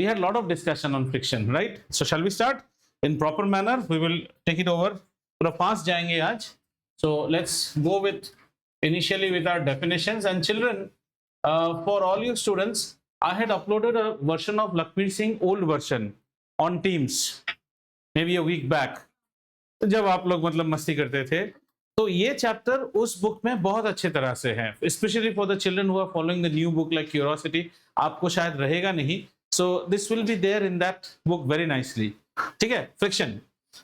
had a lot of discussion on friction, right? So shall we start in proper manner? We will take it over. थोड़ा fast जाएंगे आज. So let's go with initially with our definitions. And children, for all you students, I had uploaded a version of Lakbir Singh old version on Teams maybe a week back. जब आप लोग मतलब मस्ती करते थे, तो ये चैप्टर उस बुक में बहुत अच्छे तरह से है, specially for the children who are following the new book like curiosity. आपको शायद रहेगा नहीं, so this will be there in that book very nicely. ठीक है, फ्रिक्शन.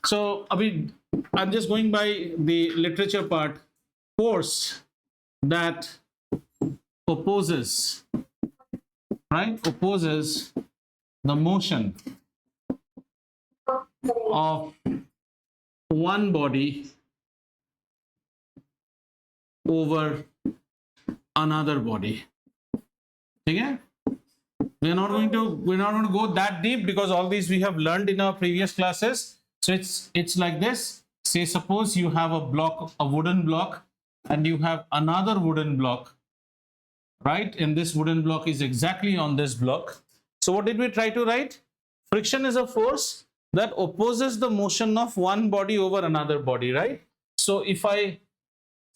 सो अभी I am just going by the literature part. Force that opposes, right, opposes the motion of one body over another body. Okay, we're not going to go that deep because all these we have learned in our previous classes. So it's like this. Say suppose you have a block, a wooden block, and you have another wooden block, right? And this wooden block is exactly on this block. So what did we try to write? Friction is a force that opposes the motion of one body over another body, right? So if I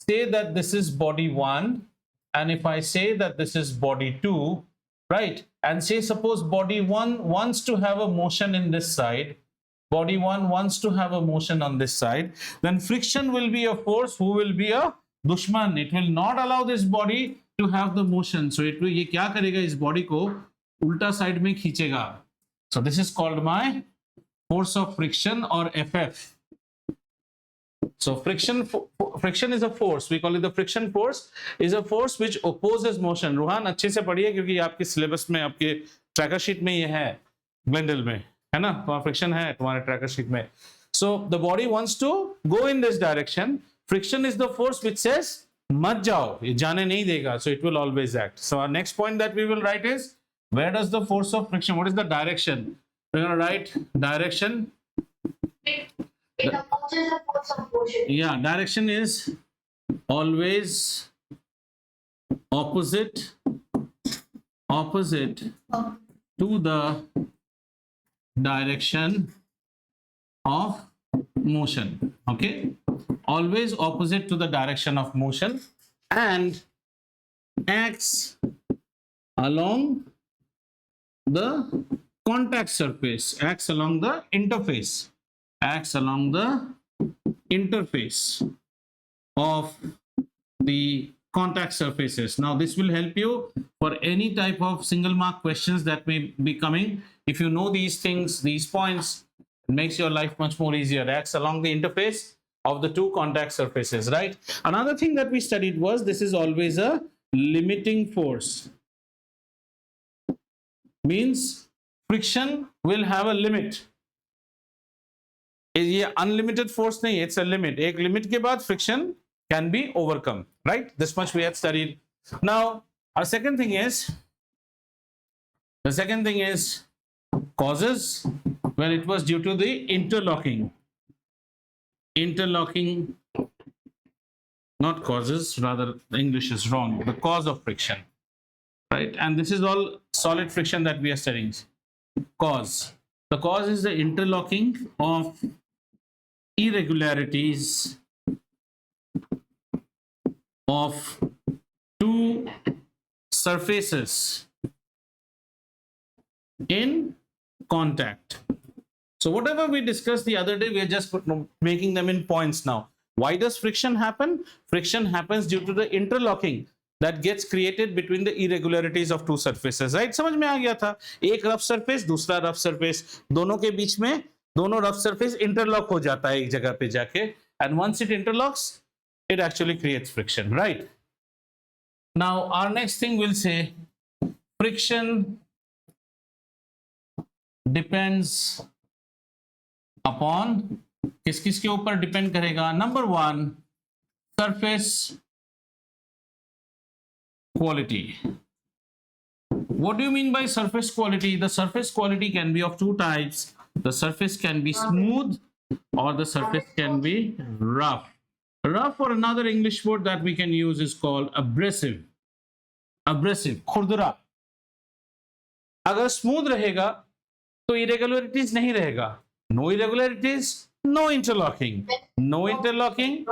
say that this is body 1 and if I say that this is body 2, right, and say suppose body 1 wants to have a motion in this side, body 1 wants to have a motion on this side, then friction will be a force who will be a dushman. It will not allow this body to have the motion. So it will, ये क्या करेगा, इस body को उल्टा side में खींचेगा. So this is called my force of friction or FF. So friction is a force. We call it the friction force. Is a force which opposes motion. Rohan अच्छे से पढ़िए क्योंकि आपके सिलेबस में, आपके ट्रैकर शीट में ये है, ग्लेंडल में है ना, तो फ्रिक्शन है तुम्हारे ट्रैकर शीट में. So the body wants to go in this direction. Friction is the force which says मत जाओ, ये जाने नहीं देगा. So it will always act. So our next point that we will write is, where does the force of friction, what is the direction? We're going to write direction. It opposes the force of motion. Yeah, direction is always opposite to the direction of motion. Okay, always opposite to the direction of motion and acts along the contact surface, acts along the interface of the contact surfaces. Now this will help you for any type of single mark questions that may be coming. If you know these things, these points, it makes your life much more easier. Acts along the interface of the two contact surfaces, right? Another thing that we studied was this is always a limiting force. Means friction will have a limit. ये unlimited force नहीं, it's a limit. एक limit के बाद friction can be overcome, right? This much we had studied. Now our second thing is causes. Well, it was due to the interlocking, not causes, rather the English is wrong, the cause of friction, right? And this is all solid friction that we are studying. Cause, the cause is the interlocking of irregularities of two surfaces in contact. So whatever we discussed the other day, we are just making them in points now. Why does friction happen? Friction happens due to the interlocking that gets created between the irregularities of two surfaces, right? समझ में आ गया था, एक rough surface, दूसरा rough surface, दोनों के बीच में दोनों रफ सरफेस इंटरलॉक हो जाता है एक जगह पे जाके, and once it interlocks, it actually creates friction, right? Now our next thing will say friction depends upon, किस के ऊपर डिपेंड करेगा? Number 1, surface quality. What do you mean by surface quality? The surface quality can be of two types. The surface can be smooth or the surface can be rough. Rough, or another English word that we can use, is called abrasive. Abrasive, खुरदुरा. अगर smooth रहेगा तो irregularities नहीं रहेगा. No irregularities, no interlocking. No interlocking,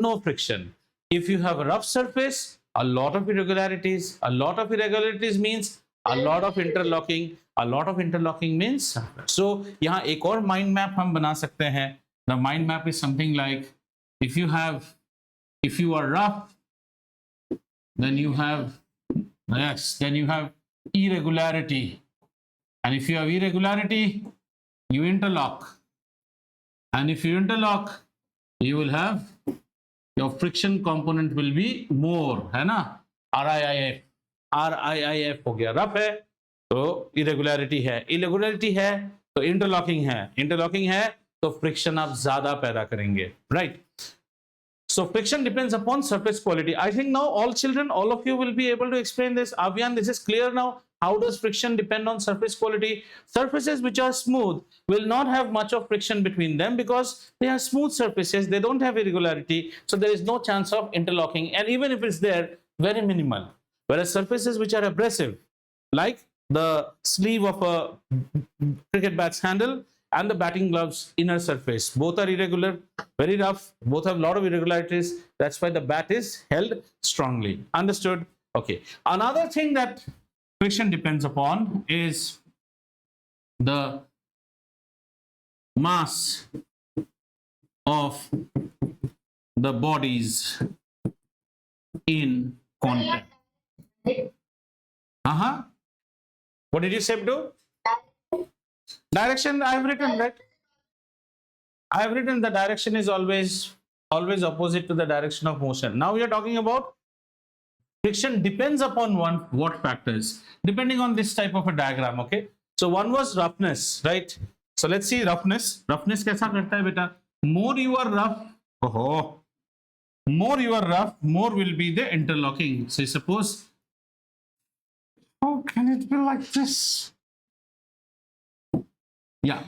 no friction. If you have a rough surface, a lot of irregularities. A lot of irregularities means a lot of interlocking. A lot of interlocking means. So यहाँ एक और mind map हम बना सकते हैं. The mind map is something like if you are rough, then you have irregularity, and if you have irregularity, you interlock, and if you interlock, you will have your friction component will be more, है ना. RIIF हो गया. Rough है तो irregularity है, irregularity है तो interlocking है, interlocking है तो friction आप ज्यादा पैदा करेंगे, right? So friction depends upon surface quality. I think now all children, all of you will be able to explain this. Avian, this is clear now. How does friction depend on surface quality? Surfaces which are smooth will not have much of friction between them because they are smooth surfaces. They don't have irregularity. So there is no chance of interlocking. And even if it's there, very minimal. Whereas surfaces which are abrasive, like the sleeve of a cricket bat's handle and the batting gloves inner surface, both are irregular, very rough, both have a lot of irregularities. That's why the bat is held strongly. Understood? Okay. Another thing that friction depends upon is the mass of the bodies in contact. What did you say, Abdu? Direction I have written, right? I have written the direction is always opposite to the direction of motion. Now we are talking about friction depends upon what factors, depending on this type of a diagram. Okay, so one was roughness, right? So let's see roughness. Roughness कैसा करता है बेटा? More you are rough, more you are rough, more will be the interlocking. So suppose, how can it be like this? Yeah,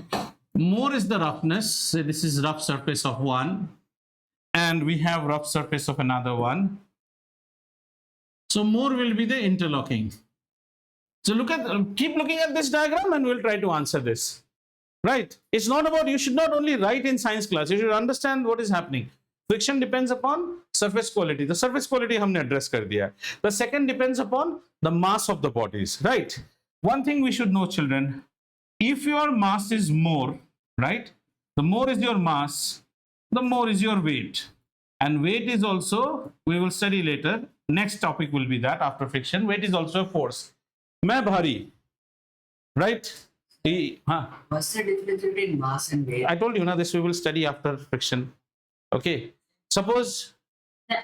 more is the roughness. So this is rough surface of one, and we have rough surface of another one. So more will be the interlocking. So keep looking at this diagram and we'll try to answer this. Right? It's not about, you should not only write in science class, you should understand what is happening. Friction depends upon surface quality. The surface quality हमने address कर दिया. The second depends upon the mass of the bodies. Right? One thing we should know, children, if your mass is more, right? The more is your mass, the more is your weight. And weight is also, we will study later. Next topic will be that after friction. Weight is also a force. मैं भारी, right? What's the difference between mass and weight? I told you, na, this we will study after friction. Okay. Suppose. When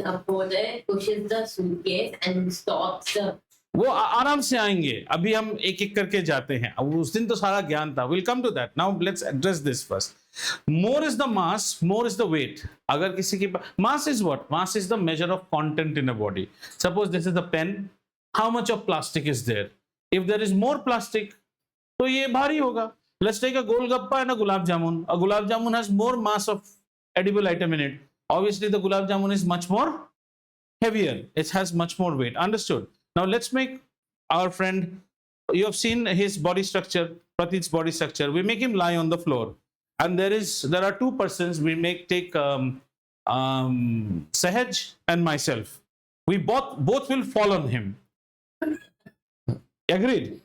a boulder pushes the suitcase and stops the. वो आराम से आएंगे. अभी हम एक एक करके जाते हैं. अब उस दिन तो सारा ज्ञान था. We'll come to that. Now let's address this first. More is the mass, more is the weight. अगर किसी की mass is what? Mass is the measure of content in a body. Suppose this is the pen. How much of plastic is there? If there is more plastic, तो ये भारी होगा. Let's take a golgappa and a gulab jamun. A gulab jamun has more mass of edible item in it. Obviously, the gulab jamun is much more heavier. It has much more weight. Understood? Now let's make our friend. You have seen his body structure, Pratik's body structure. We make him lie on the floor, and there are two persons. We take Sahaj and myself. We both will fall on him. Agreed?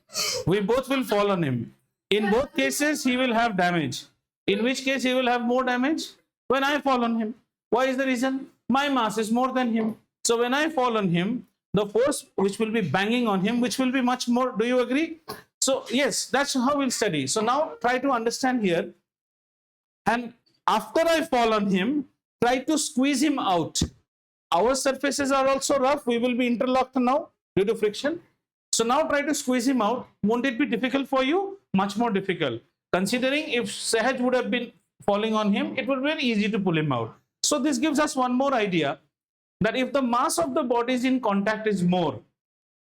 We both will fall on him. In both cases, he will have damage. In which case, he will have more damage? When I fall on him. Why is the reason? My mass is more than him. So when I fall on him, the force which will be banging on him, which will be much more. Do you agree? So yes, that's how we'll study. So now try to understand here. And after I fall on him, try to squeeze him out. Our surfaces are also rough. We will be interlocked now due to friction. So now try to squeeze him out. Won't it be difficult for you? Much more difficult. Considering if Sahaj would have been falling on him, it would be very easy to pull him out. So this gives us one more idea that if the mass of the bodies in contact is more,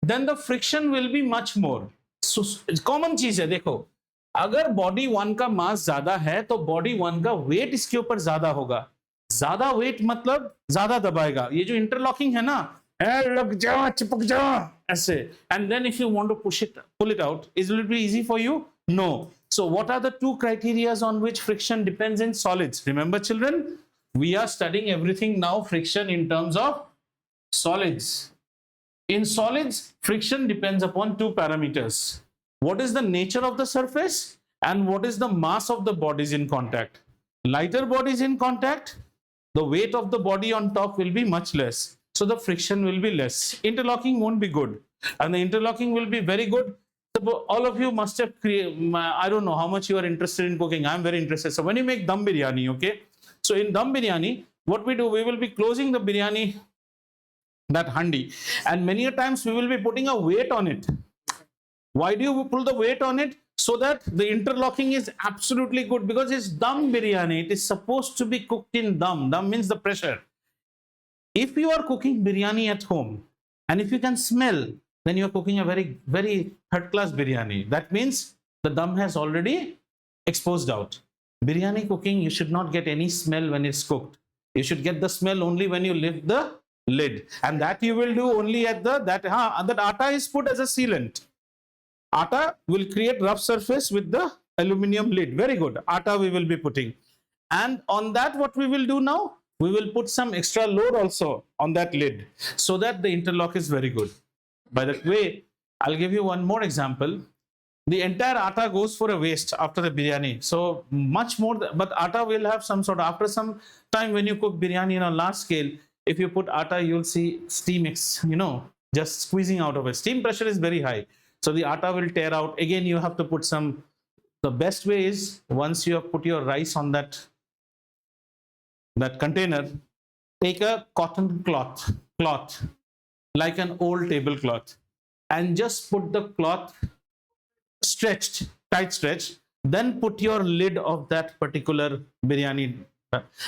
then the friction will be much more. So common चीज है, देखो, अगर body 1 का mass ज्यादा है तो body 1 का weight इसके ऊपर ज्यादा होगा. ज्यादा weight मतलब ज्यादा दबाएगा. ये जो interlocking है ना, लग जा, चिपक जा, ऐसे. And then if you want to pull it out, will it be easy for you? No. So what are the two criteria on which friction depends in solids? Remember, children, we are studying everything now, friction in terms of solids. In solids, friction depends upon two parameters. What is the nature of the surface and what is the mass of the bodies in contact? Lighter bodies in contact, the weight of the body on top will be much less. So the friction will be less. Interlocking won't be good. And the interlocking will be very good. So all of you must have created, I don't know how much you are interested in cooking. I'm very interested. So when you make dum biryani, okay? So in dum biryani, what we do, we will be closing the biryani, that handi, and many a times we will be putting a weight on it. Why do you pull the weight on it? So that the interlocking is absolutely good, because it's dum biryani. It is supposed to be cooked in dum. Dum means the pressure. If you are cooking biryani at home and if you can smell, then you are cooking a very, very third class biryani. That means the dum has already exposed out. Biryani cooking, you should not get any smell when it's cooked. You should get the smell only when you lift the lid, and that you will do only at that atta is put as a sealant. Atta will create rough surface with the aluminum lid. Very good. Atta we will be putting, and on that what we will do now, we will put some extra load also on that lid so that the interlock is very good. By that way, I'll give you one more example. The entire atta goes for a waste after the biryani. So much more, but atta will have some sort of, after some time when you cook biryani on a large scale, if you put atta, you'll see steam, just squeezing out of it. Steam pressure is very high. So the atta will tear out. Again, you have to put some, the best way is once you have put your rice on that container, take a cotton cloth like an old tablecloth, and just put the cloth tight stretched, then put your lid of that particular biryani,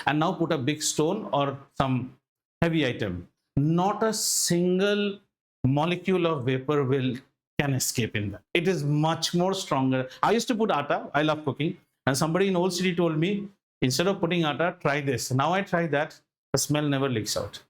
and now put a big stone or some heavy item. Not a single molecule of vapor can escape in that. It is much more stronger. I used to put atta. I love cooking, and somebody in Old City told me, instead of putting atta, try this. Now I try that. The smell never leaks out.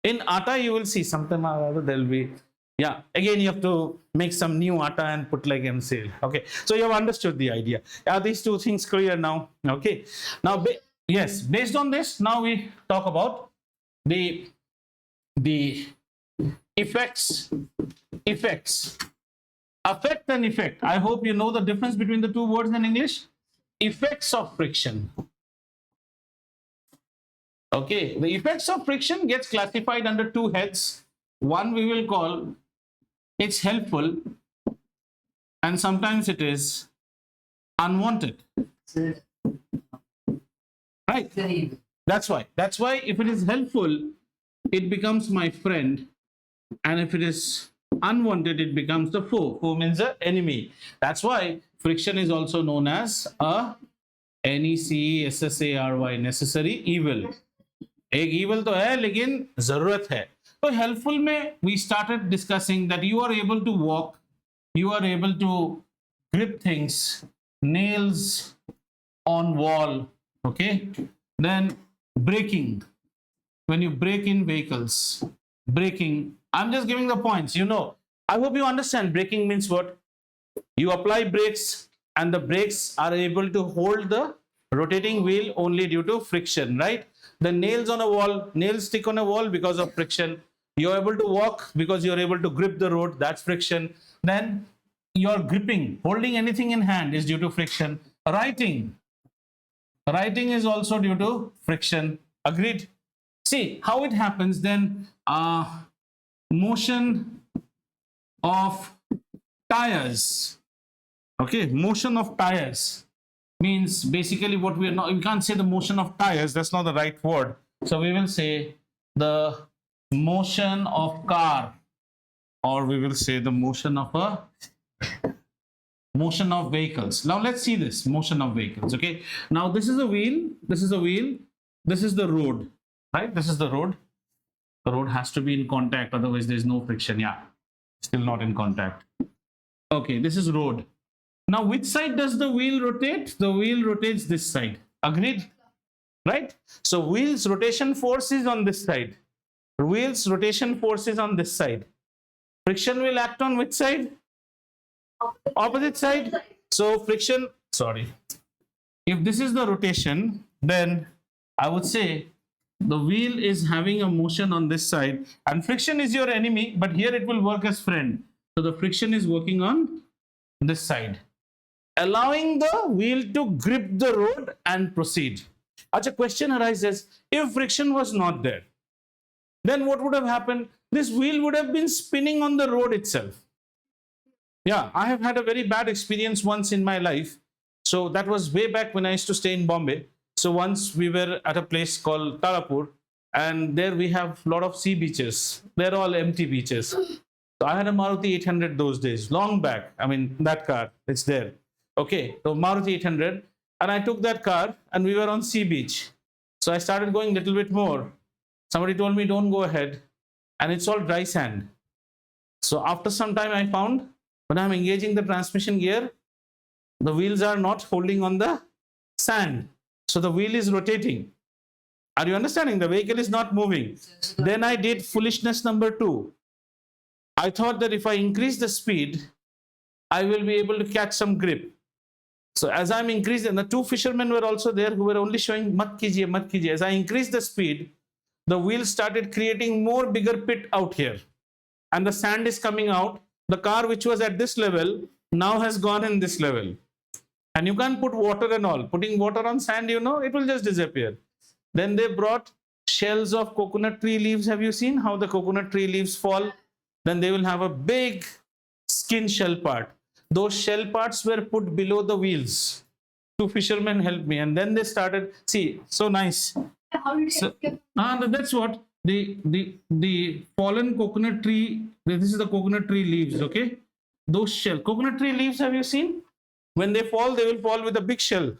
In atta, you will see sometime or other there will be, yeah. Again, you have to make some new atta and put like and sale. Okay, so you have understood the idea. Are these two things clear now? Okay. Now, yes. Based on this, now we talk about the effects. Affect and effect. I hope you know the difference between the two words in English. Effects of friction. Okay, the effects of friction gets classified under two heads. One we will call, it's helpful, and sometimes it is unwanted. Right? That's why if it is helpful, it becomes my friend, and if it is unwanted, it becomes the foe. Foe means the enemy. That's why friction is also known as a necessary, necessary evil. एक evil तो है लेकिन जरूरत है. तो helpful में we started discussing that you are able to walk, you are able to grip things, nails on wall, okay. Then braking, when you brake in vehicles, braking, I'm just giving the points, I hope you understand. Braking means what? You apply brakes and the brakes are able to hold the rotating wheel only due to friction, right? The nails on a wall, nails stick on a wall because of friction. You're able to walk because you're able to grip the road, that's friction. Then you're gripping, holding anything in hand is due to friction. Writing is also due to friction. Agreed? See how it happens then. Motion of tires. Okay, motion of tires means basically what we are not, we can't say the motion of tires, that's not the right word. So we will say the motion of car, or we will say the motion of vehicles. Now let's see this motion of vehicles. Okay, now this is a wheel, this is a wheel, this is the road, right? This is the road. The road has to be in contact, otherwise there is no friction. Yeah, still not in contact. Okay, this is road. Now which side does the wheel rotate? The wheel rotates this side. Agreed? Right? So wheel's rotation force is on this side. wheels rotation force is on this side. Friction will act on which side? Opposite side. So friction, sorry. If this is the rotation, then I would say the wheel is having a motion on this side, and friction is your enemy, but here it will work as friend. So the friction is working on this side, allowing the wheel to grip the road and proceed. A question arises, if friction was not there, then what would have happened? This wheel would have been spinning on the road itself. Yeah, I have had a very bad experience once in my life. So that was way back when I used to stay in Bombay. So once we were at a place called Tarapur, and there we have a lot of sea beaches. They're all empty beaches. So I had a Maruti 800 those days, long back. I mean, that car, it's there. Okay, so Maruti 800. And I took that car and we were on sea beach. So I started going a little bit more. Somebody told me, don't go ahead. And it's all dry sand. So after some time, I found when I'm engaging the transmission gear, the wheels are not holding on the sand. So the wheel is rotating. Are you understanding? The vehicle is not moving. Then I did foolishness number 2. I thought that if I increase the speed, I will be able to catch some grip. So as I'm increasing, the 2 fishermen were also there who were only showing mat kijiye, mat kijiye. As I increased the speed, the wheel started creating more bigger pit out here. And the sand is coming out. The car which was at this level now has gone in this level. And you can't put water and all. Putting water on sand, you know, it will just disappear. Then they brought shells of coconut tree leaves. Have you seen how the coconut tree leaves fall? Then they will have a big skin shell part. Those shell parts were put below the wheels. 2 fishermen helped me, and then they started. See, so nice. How did So, you that's what the fallen coconut tree. This is the coconut tree leaves. Okay, those shell coconut tree leaves. Have you seen? When they fall, they will fall with a big shell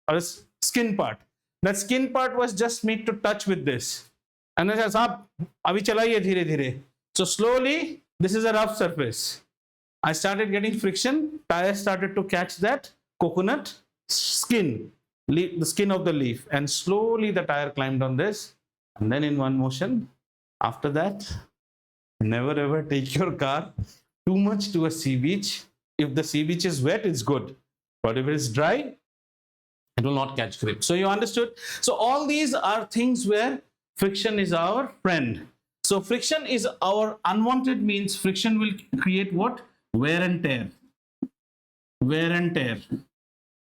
or a skin part. That skin part was just made to touch with this. And then says, "Abhi chalaiye dheere dheere." So slowly, this is a rough surface. I started getting friction. Tires started to catch that coconut skin, the skin of the leaf, and slowly the tire climbed on this. And then in one motion, after that, never ever take your car too much to a sea beach. If the sea beach is wet, it's good. But if it is dry, it will not catch grip. So you understood? So all these are things where friction is our friend. So friction is our unwanted, means friction will create what? Wear and tear. Wear and tear.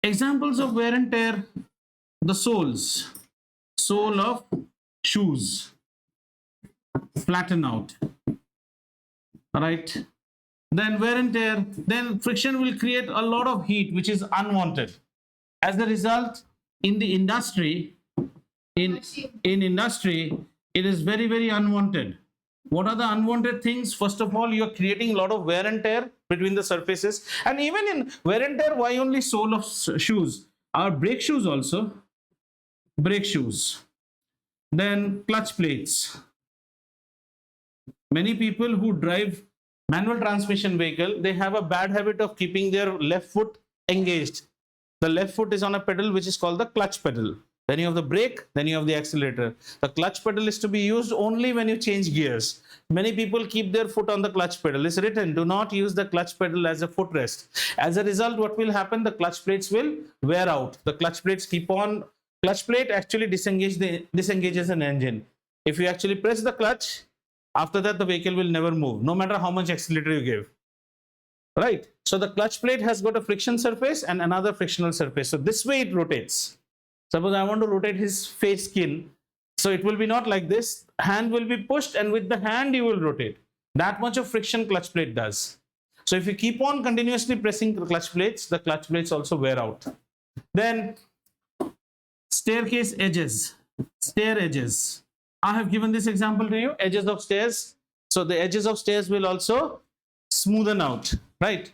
Examples of wear and tear: the soles. Sole of shoes flatten out. Right? Then wear and tear. Then friction will create a lot of heat, which is unwanted. As a result, in the industry, in industry, it is very, very unwanted. What are the unwanted things? First of all, you are creating a lot of wear and tear between the surfaces. And even in wear and tear, why only sole of shoes? Our brake shoes also. Brake shoes. Then clutch plates. Many people who drive manual transmission vehicle, they have a bad habit of keeping their left foot engaged. The left foot is on a pedal which is called the clutch pedal. Then you have the brake, then you have the accelerator. The clutch pedal is to be used only when you change gears. Many people keep their foot on the clutch pedal. It's written, do not use the clutch pedal as a footrest. As a result, what will happen? The clutch plates will wear out. The clutch plates keep on. Clutch plate actually disengages an engine. If you actually press the clutch, after that the vehicle will never move, no matter how much accelerator you give. Right? So the clutch plate has got a friction surface and another frictional surface. So this way it rotates. Suppose I want to rotate his face skin. So it will be not like this. Hand will be pushed, and with the hand you will rotate. That much of friction clutch plate does. So if you keep on continuously pressing the clutch plates also wear out. Then staircase edges, stair edges. I have given this example to you, edges of stairs. So the edges of stairs will also smoothen out, right?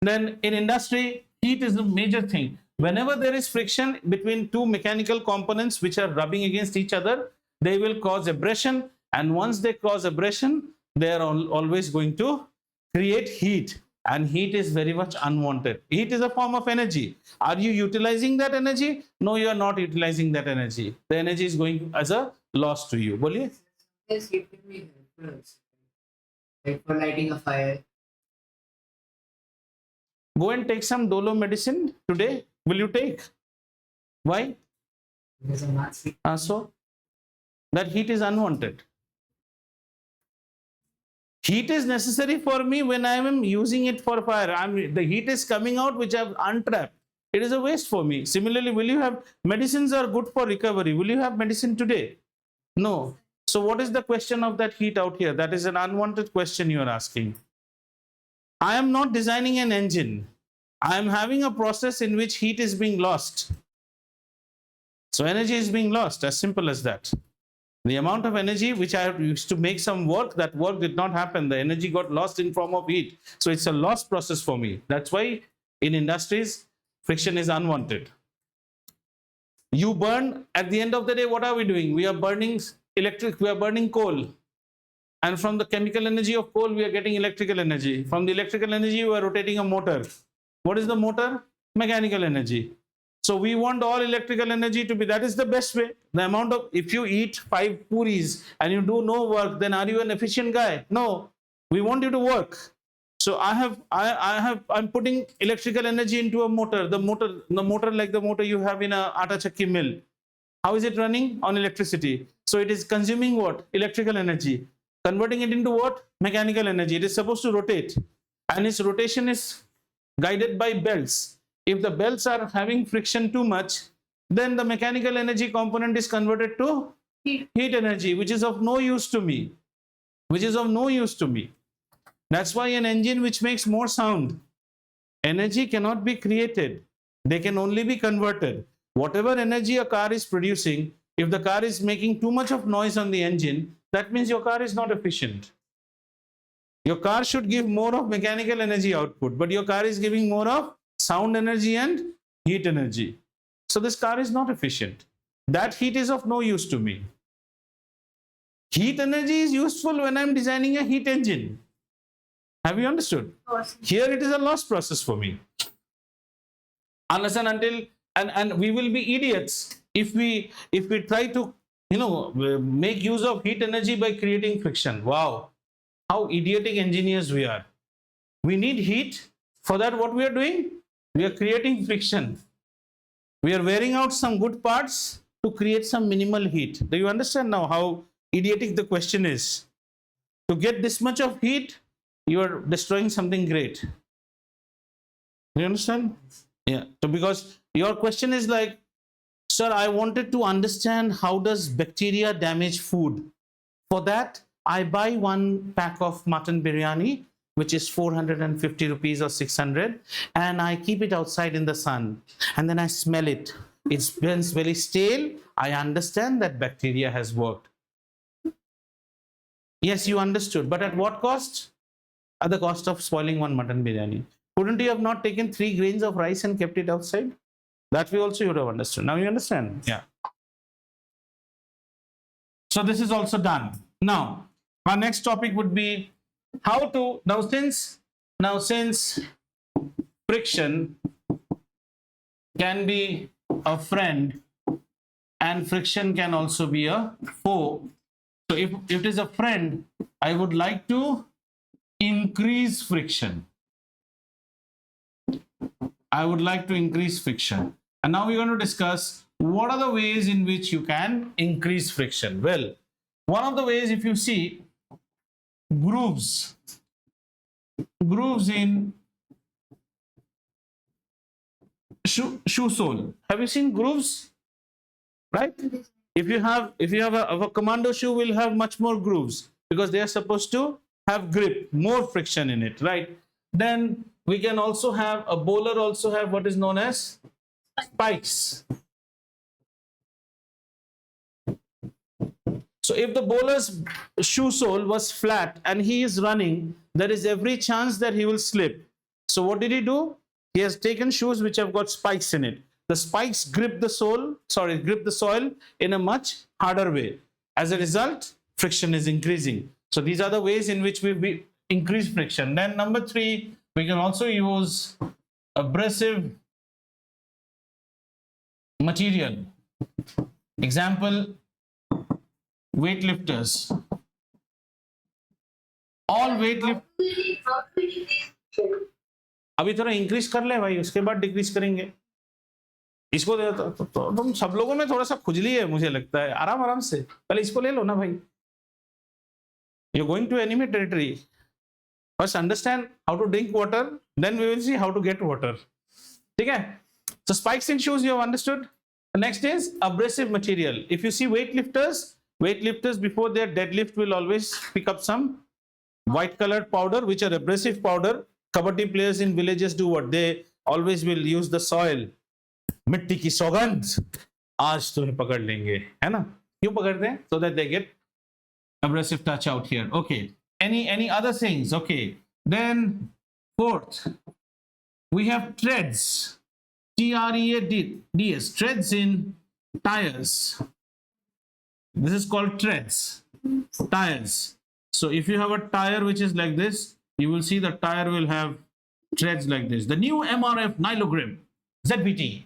Then in industry, heat is a major thing. Whenever there is friction between 2 mechanical components which are rubbing against each other, they will cause abrasion. And once they cause abrasion, they are always going to create heat. And heat is very much unwanted. Heat is a form of energy. Are you utilizing that energy? No, you are not utilizing that energy. The energy is going as a loss to you. Boliye? Yes, it can be helpful also. Like for lighting a fire. Go and take some Dolo medicine today. Will you take? Why? There's a mask. So that heat is unwanted. Heat is necessary for me when I am using it for fire. The heat is coming out which I've untrapped. It is a waste for me. Similarly, will you have medicines are good for recovery? Will you have medicine today? No. So what is the question of that heat out here? That is an unwanted question you are asking. I am not designing an engine. I am having a process in which heat is being lost. So energy is being lost, as simple as that. The amount of energy which I used to make some work, that work did not happen. The energy got lost in form of heat. So it's a lost process for me. That's why in industries, friction is unwanted. You burn, at the end of the day, what are we doing? We are burning we are burning coal. And from the chemical energy of coal, we are getting electrical energy. From the electrical energy, we are rotating a motor. What is the motor? Mechanical energy. So we want all electrical energy to be, that is the best way. The amount of, if you eat 5 puris and you do no work, then are you an efficient guy? No, we want you to work. So I'm putting electrical energy into a motor. The motor like the motor you have in a atta chakki mill. How is it running? On electricity. So it is consuming what? Electrical energy. Converting it into what? Mechanical energy. It is supposed to rotate. And its rotation is guided by belts. If the belts are having friction too much, then the mechanical energy component is converted to heat energy, which is of no use to me. That's why an engine which makes more sound, energy cannot be created. They can only be converted. Whatever energy a car is producing, if the car is making too much of noise on the engine, that means your car is not efficient. Your car should give more of mechanical energy output, but your car is giving more of sound energy and heat energy. So this car is not efficient. That heat is of no use to me. Heat energy is useful when I'm designing a heat engine. Have you understood? Awesome. Here it is a lost process for me. Unless and until, and we will be idiots if we try to make use of heat energy by creating friction. Wow, how idiotic engineers we are. We need heat. For that, what we are doing? We are creating friction. We are wearing out some good parts to create some minimal heat. Do you understand now how idiotic the question is? To get this much of heat, you are destroying something great. You understand? Yeah. So because your question is like, sir, I wanted to understand how does bacteria damage food. For that, I buy one pack of mutton biryani, which is 450 rupees or 600, and I keep it outside in the sun. And then I smell it. It smells very stale. I understand that bacteria has worked. Yes, you understood. But at what cost? At the cost of spoiling one mutton biryani. Couldn't you have not taken 3 grains of rice and kept it outside? That way also you would have understood. Now you understand? Yeah. So this is also done. Now, our next topic would be how to, now since friction can be a friend and friction can also be a foe. So if it is a friend, I would like to increase friction. I would like to increase friction. And now we're going to discuss what are the ways in which you can increase friction. Well, one of the ways, if you see grooves in shoe sole. Have you seen grooves? Right? If you have a commando shoe, will have much more grooves because they are supposed to have grip, more friction in it, right? Then we can also have a bowler also have what is known as spikes. So if the bowler's shoe sole was flat and he is running, there is every chance that he will slip. So what did he do? He has taken shoes which have got spikes in it. The spikes grip the soil in a much harder way. As a result, friction is increasing. So these are the ways in which we increase friction. Then number 3, we can also use abrasive material. Example, weightlifters. all weight lift. How do we decrease? अभी थोड़ा increase कर ले भाई, उसके बाद decrease करेंगे इसको। तुम सब लोगों में थोड़ा सा खुजली है मुझे लगता है, आराम आराम से पहले इसको ले लो ना भाई। You going to enemy territory, first understand how to drink water, then we will see how to get water. ठीक है, so spikes in shoes you have understood. The next is abrasive material. If you see weightlifters before their deadlift will always pick up some white colored powder which are abrasive powder. Kabaddi players in villages do what? They always will use the soil. मिट्टी की सौगंध, आज तुम्हें पकड़ लेंगे, है ना? क्यों पकड़ते हैं? So that they get abrasive touch out here. Okay. Any other things? Okay. Then fourth, we have treads. Treads, treads in tires. This is called treads, tires. So if you have a tire which is like this, you will see the tire will have treads like this. The new MRF Nylogrip ZBT,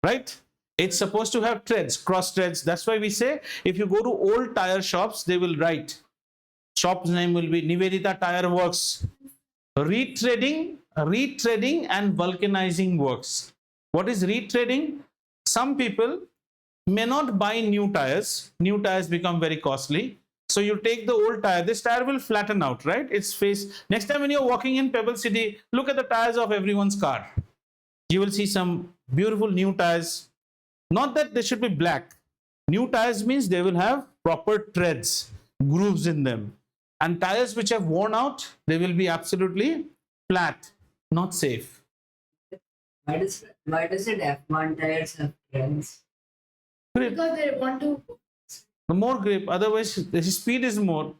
right? It's supposed to have treads, cross treads. That's why we say if you go to old tire shops, they will write, shop's name will be Nivedita Tire Works. Retreading and vulcanizing works. What is retreading? Some people may not buy new tires. New tires become very costly. So you take the old tire. This tire will flatten out, right? Its face. Next time when you're walking in Pebble City, look at the tires of everyone's car. You will see some beautiful new tires. Not that they should be black. New tires means they will have proper treads, grooves in them. And tires which have worn out, they will be absolutely flat, not safe. Why does it F1 tires have treads? Grip. Because they want to. The more grip, otherwise his speed is more.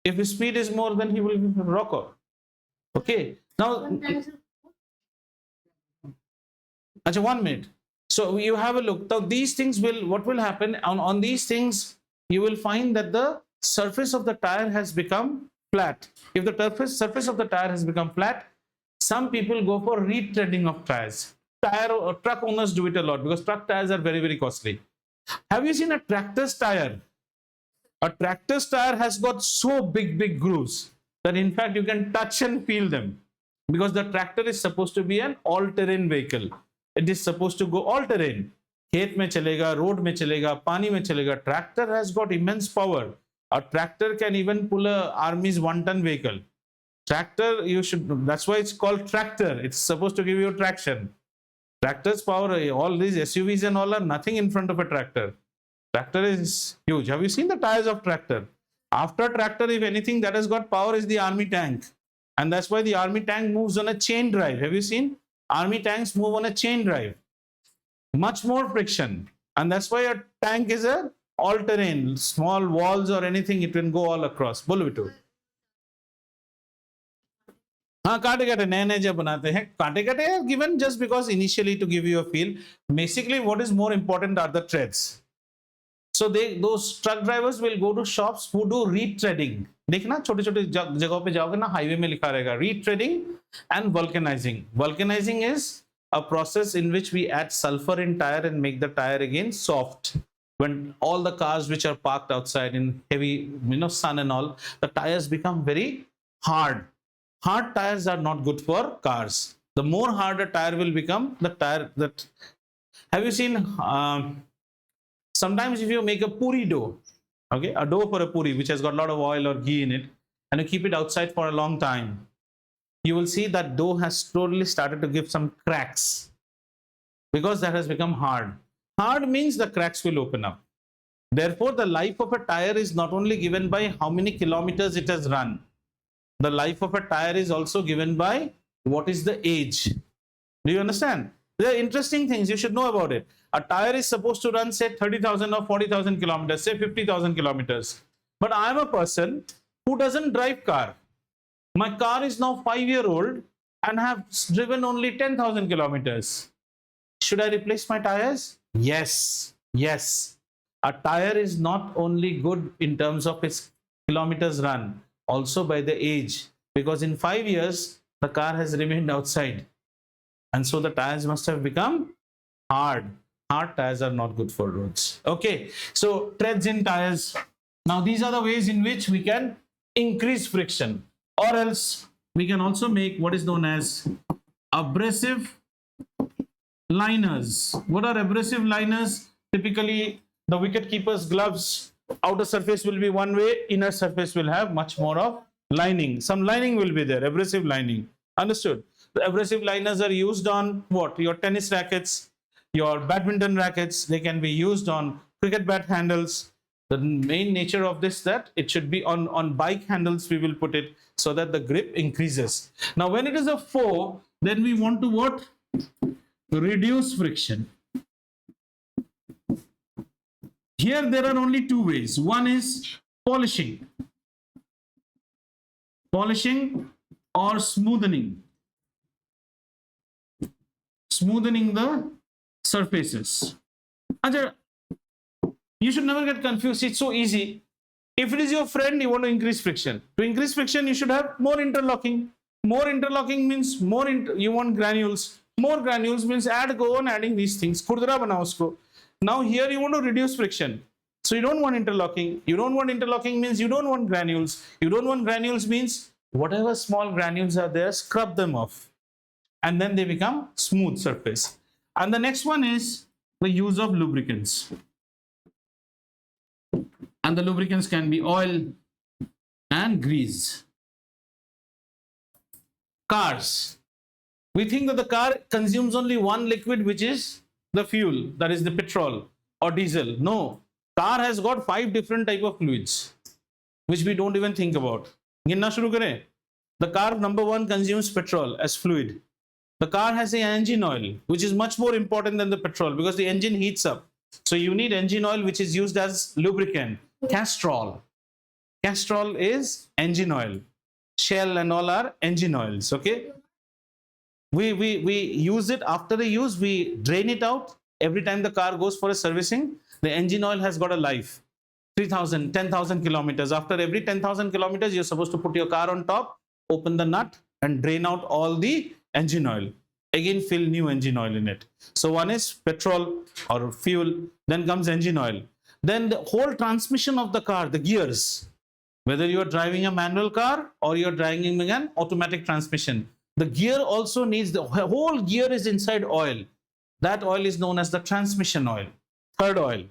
If his speed is more, then he will rock off. Okay. Now, Sometimes Achha, 1 minute. So you have a look. Now these things will, what will happen on these things, you will find that the surface of the tire has become flat. If the surface of the tire has become flat, some people go for retreading of tires. Truck owners do it a lot because truck tires are very, very costly. Have you seen a tractor's tire? A tractor's tire has got so big grooves that in fact you can touch and feel them, because the tractor is supposed to be an all-terrain vehicle. It is supposed to go all-terrain. खेत में चलेगा, road में चलेगा, पानी में चलेगा. Tractor has got immense power. A tractor can even pull a army's 1-ton vehicle. Tractor, that's why it's called tractor. It's supposed to give you traction. Tractor's power, all these SUVs and all are nothing in front of a tractor. Tractor is huge. Have you seen the tires of tractor? After tractor, if anything that has got power is the army tank. And that's why the army tank moves on a chain drive. Have you seen? Army tanks move on a chain drive. Much more friction. And that's why a tank is a all-terrain. Small walls or anything, it can go all across. बोलो बेटू. हाँ, काटे काटे नए नए जब बनाते हैं, काटे काटे are given just because initially to give you a feel. Basically, what is more important are the treads. So those truck drivers will go to shops who do retreading. देखना छोटे छोटे जगहों पे जाओगे ना, हाईवे में लिखा रहेगा retreading and vulcanizing. Vulcanizing is a process in which we add sulfur in tire and make the tire again soft. When all the cars which are parked outside in heavy, sun and all, the tires become very hard. Hard tires are not good for cars. The more hard a tire will become, the tire that. Have you seen? Sometimes if you make a puri dough, okay, a dough for a puri which has got a lot of oil or ghee in it, and you keep it outside for a long time, you will see that dough has totally started to give some cracks because that has become hard. Hard means the cracks will open up. Therefore, the life of a tire is not only given by how many kilometers it has run. The life of a tire is also given by what is the age. Do you understand? There are interesting things you should know about it. A tire is supposed to run, say, 30,000 or 40,000 kilometers, say 50,000 kilometers. But I am a person who doesn't drive car. My car is now 5-year-old and have driven only 10,000 kilometers. Should I replace my tires? Yes. Yes. A tire is not only good in terms of its kilometers run, also by the age, because in 5 years, the car has remained outside. And so the tires must have become hard. Hard tires are not good for roads. Okay, so treads in tires. Now these are the ways in which we can increase friction. Or else we can also make what is known as abrasive liners. What are abrasive liners? Typically, the wicket keeper's gloves, outer surface will be one way, inner surface will have much more of lining. Some lining will be there, abrasive lining. Understood? The abrasive liners are used on what? Your tennis rackets, your badminton rackets. They can be used on cricket bat handles. The main nature of this, that it should be on bike handles, we will put it so that the grip increases. Now, when it is a 4, then we want to what? Reduce friction. Here there are only two ways. One is polishing or smoothening the surfaces. Ajay, you should never get confused. It's so easy. If it is your friend, you want to increase friction. To increase friction, you should have more interlocking. More interlocking means you want granules. More granules means go on adding these things. Khurdra banao usko. Now here you want to reduce friction. So you don't want interlocking. You don't want interlocking means you don't want granules. You don't want granules means whatever small granules are there, scrub them off. And then they become smooth surface. And the next one is the use of lubricants. And the lubricants can be oil and grease. Cars. We think that the car consumes only one liquid, which is the fuel, that is the petrol or diesel. No, car has got 5 different type of fluids, which we don't even think about. Ginna shuru kare. The car, number 1, consumes petrol as fluid. The car has an engine oil, which is much more important than the petrol because the engine heats up. So you need engine oil, which is used as lubricant. Castrol. Castrol is engine oil. Shell and all are engine oils. Okay. We use it after the use. We drain it out every time the car goes for a servicing. The engine oil has got a life. 3,000, 10,000 kilometers. After every 10,000 kilometers, you're supposed to put your car on top, open the nut, and drain out all the engine oil. Again, fill new engine oil in it. So one is petrol or fuel. Then comes engine oil. Then the whole transmission of the car, the gears. Whether you are driving a manual car or you are driving an automatic transmission, the gear also needs, the whole gear is inside oil. That oil is known as the transmission oil. Third oil.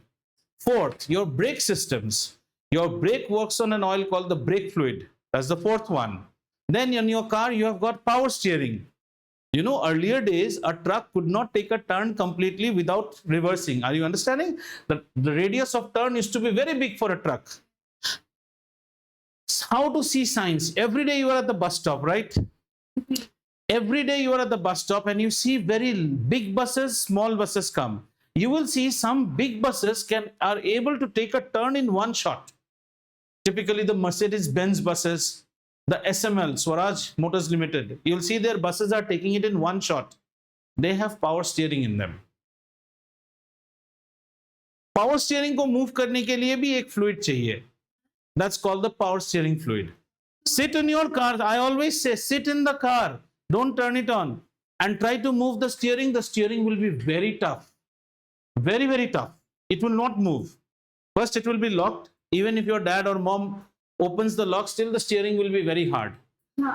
Fourth, your brake systems. Your brake works on an oil called the brake fluid. That's the fourth one. Then in your car, you have got power steering. You know, earlier days, a truck could not take a turn completely without reversing. Are you understanding? The radius of turn used to be very big for a truck. How to see signs? Every day you are at the bus stop, right? Every day you are at the bus stop and you see very big buses, small buses come. You will see some big buses are able to take a turn in one shot. Typically the Mercedes-Benz buses, the SML, Swaraj Motors Limited, you'll see their buses are taking it in one shot. They have power steering in them. Power steering को move करने के लिए भी एक fluid चाहिए. That's called the power steering fluid. Sit in your car. I always say, sit in the car. Don't turn it on. And try to move the steering. The steering will be very tough. Very, very tough. It will not move. First, it will be locked. Even if your dad or mom opens the lock, still the steering will be very hard.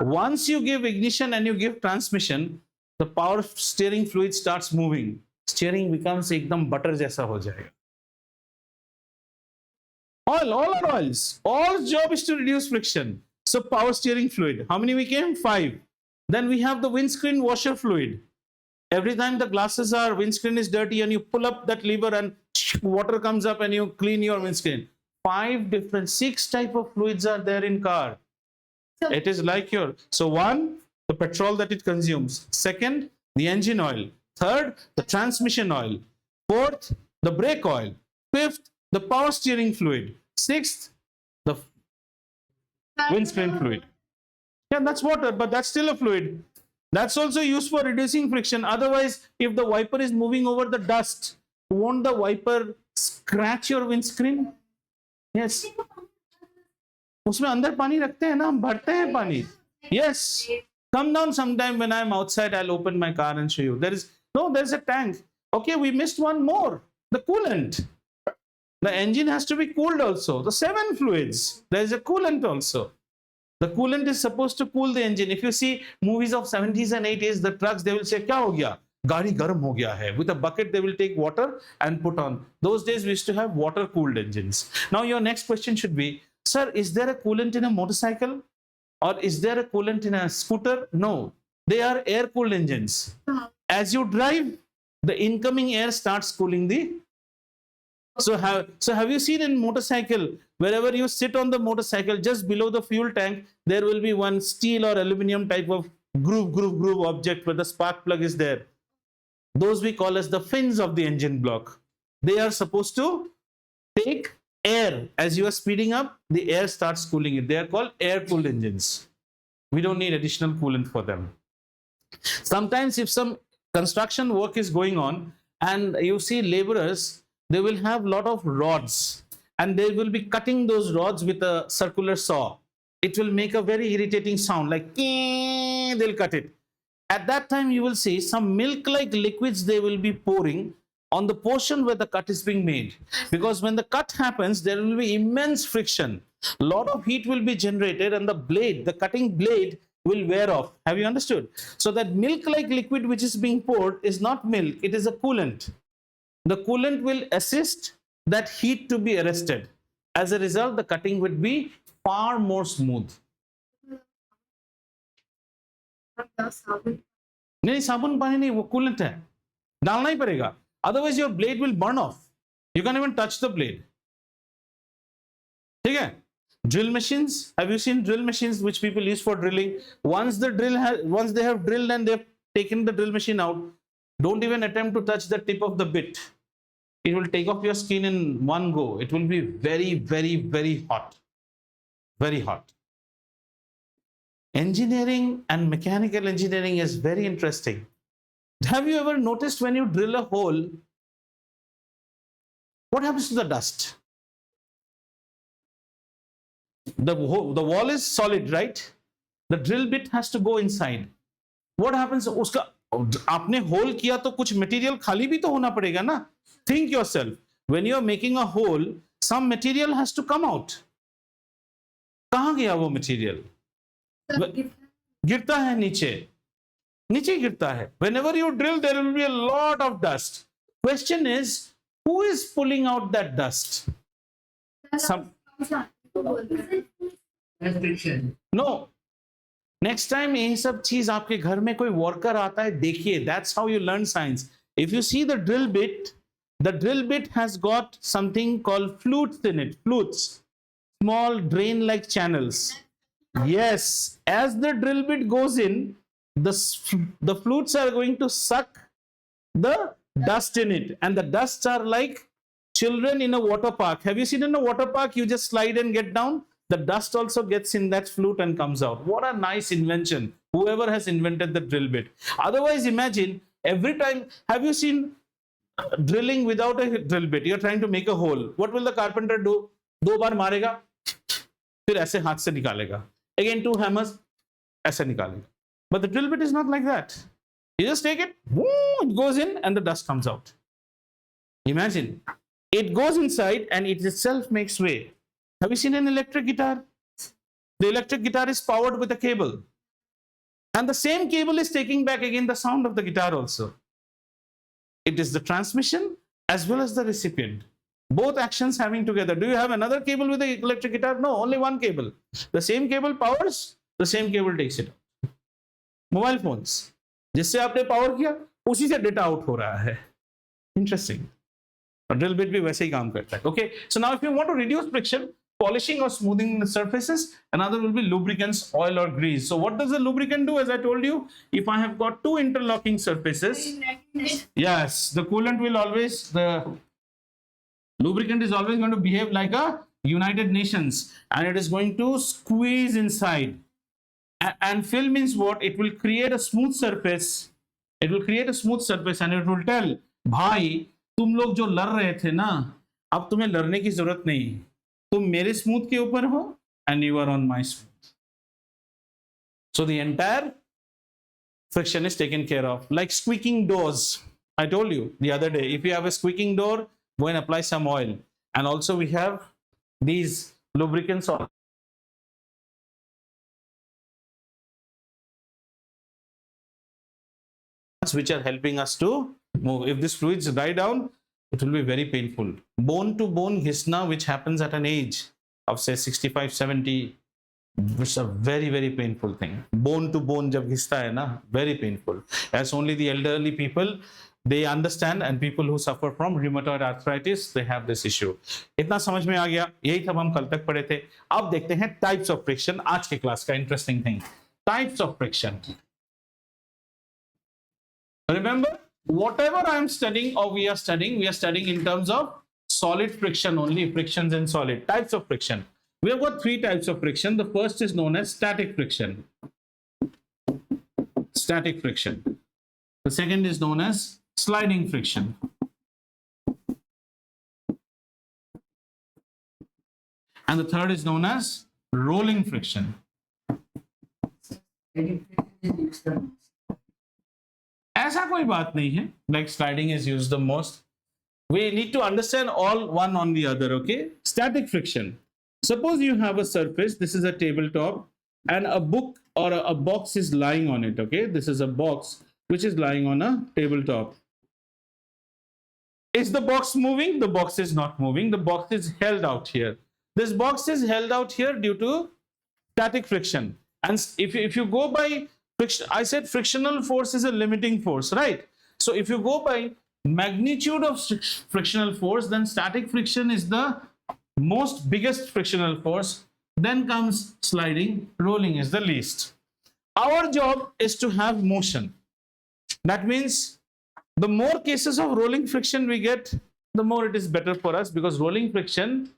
Once you give ignition and you give transmission, the power steering fluid starts moving. Steering becomes ekdam butter jaisa ho jayega. All are oils. All's job is to reduce friction. So power steering fluid. How many we came? 5. Then we have the windscreen washer fluid. Every time the glasses are, windscreen is dirty and you pull up that lever and water comes up and you clean your windscreen. 6 type of fluids are there in car. It is like your, so 1, the petrol that it consumes. 2nd, the engine oil. 3rd, the transmission oil. 4th, the brake oil. 5th, the power steering fluid. 6th, the windscreen fluid. Yeah, that's water, but that's still a fluid. That's also used for reducing friction. Otherwise, if the wiper is moving over the dust, won't the wiper scratch your windscreen? Yes. उसमें अंदर पानी रखते हैं ना, हम भरते हैं पानी. Yes. Come down sometime when I'm outside. I'll open my car and show you. There's a tank. Okay, we missed one more. The coolant. The engine has to be cooled also. The 7 fluids. There is a coolant also. The coolant is supposed to cool the engine. If you see movies of 70s and 80s, the trucks, they will say, "Kya ho gaya? Gaadi garam ho gaya hai." With a bucket, they will take water and put on. Those days, we used to have water-cooled engines. Now, your next question should be, sir, is there a coolant in a motorcycle? Or is there a coolant in a scooter? No, they are air-cooled engines. As you drive, the incoming air starts cooling the. So have you seen in motorcycle, wherever you sit on the motorcycle, just below the fuel tank, there will be one steel or aluminum type of groove object where the spark plug is there. Those we call as the fins of the engine block. They are supposed to take air. As you are speeding up, the air starts cooling it. They are called air-cooled engines. We don't need additional coolant for them. Sometimes if some construction work is going on and you see laborers, they will have a lot of rods and they will be cutting those rods with a circular saw. It will make a very irritating sound, like they'll cut it. At that time, you will see some milk-like liquids they will be pouring on the portion where the cut is being made. Because when the cut happens, there will be immense friction. A lot of heat will be generated and the blade, the cutting blade, will wear off. Have you understood? So that milk-like liquid which is being poured is not milk, it is a coolant. The coolant will assist that heat to be arrested. As a result, the cutting would be far more smooth. नहीं साबुन पानी नहीं, वो coolant है, डालना ही पड़ेगा, otherwise your blade will burn off. You can't even touch the blade. ठीक है? Drill machines, have you seen drill machines which people use for drilling? Once they have drilled and they've taken the drill machine out, don't even attempt to touch the tip of the bit. It will take off your skin in one go. It will be very, very, very hot. Very hot. Engineering and mechanical engineering is very interesting. Have you ever noticed when you drill a hole, what happens to the dust? The wall is solid, right? The drill bit has to go inside. What happens? उसका आपने whole किया तो कुछ material खाली भी तो होना पड़ेगा ना. Think yourself, when you are making a hole, some material has to come out. कहाँ गया वो मटेरियल? गिरता है नीचे गिरता है. Whenever you drill, there will be a lot of dust. Question is, who is pulling out that dust? No. Next time ये सब चीज आपके घर में कोई वर्कर आता है, देखिए. That's how you learn science. If you see the drill bit has got something called flutes in it. Flutes, small drain-like channels. Yes, as the drill bit goes in, the flutes are going to suck the dust in it, and the dusts are like children in a water park. Have you seen in a water park, you just slide and get down? The dust also gets in that flute and comes out. What a nice invention, whoever has invented the drill bit. Otherwise, imagine every time, have you seen drilling without a drill bit? You're trying to make a hole. What will the carpenter do? 2 बार मारेगा, फिर ऐसे हाथ से निकालेगा. Again 2 hammers, ऐसे निकालेगा. But the drill bit is not like that. You just take it, it goes in and the dust comes out. Imagine, it goes inside and it itself makes way. Have you seen an electric guitar? The electric guitar is powered with a cable. And the same cable is taking back again the sound of the guitar also. It is the transmission as well as the recipient. Both actions having together. Do you have another cable with the electric guitar? No, only one cable. The same cable powers, the same cable takes it out. Mobile phones. जिससे आपने power किया, उसी से data out हो रहा है. Interesting. A drill bit भी वैसे ही काम करता है. Okay. So now if you want to reduce friction, polishing or smoothing the surfaces, another will be lubricants, oil or grease. So what does the lubricant do? As I told you, if I have got 2 interlocking surfaces, yes, the coolant will always, the lubricant is always going to behave like a United Nations, and it is going to squeeze inside. And fill means what? It will create a smooth surface. It will create a smooth surface and it will tell, भाई तुम लोग जो लड़ रहे थे ना, अब तुम्हें लड़ने की जरूरत नहीं. तुम मेरे स्मूथ के ऊपर हो and you are on my smooth. So the entire friction is taken care of. Like squeaking doors. I told you the other day, if you have a squeaking door, go and apply some oil. And also we have these lubricants parts which are helping us to move. If these fluids die down, it will be very painful. Bone to bone ghisna, which happens at an age of say 65, 70, it's a very, very painful thing. Bone to bone jab ghista hai na, very painful. As only the elderly people, they understand, and people who suffer from rheumatoid arthritis, they have this issue. इतना समझ में आ गया, यही सब हम कल तक पढ़े थे. अब देखते हैं types of friction. आज के क्लास का interesting thing, types of friction. Remember, whatever I am studying or we are studying in terms of solid friction only, frictions in solid. Types of friction. We have got three types of friction. The first is known as static friction. Static friction. The second is known as sliding friction. And the third is known as rolling friction. ऐसा कोई बात नहीं है. Like sliding is used the most. We need to understand all one on the other, okay? Static friction. Suppose you have a surface, this is a tabletop, and a book or a box is lying on it, okay? This is a box which is lying on a tabletop. Is the box moving? The box is not moving. The box is held out here. This box is held out here due to static friction. And if you go by friction, I said frictional force is a limiting force, right? So if you go by magnitude of frictional force, then static friction is the most biggest frictional force. Then comes sliding, rolling is the least. Our job is to have motion. That means the more cases of rolling friction we get, the more it is better for us, because rolling friction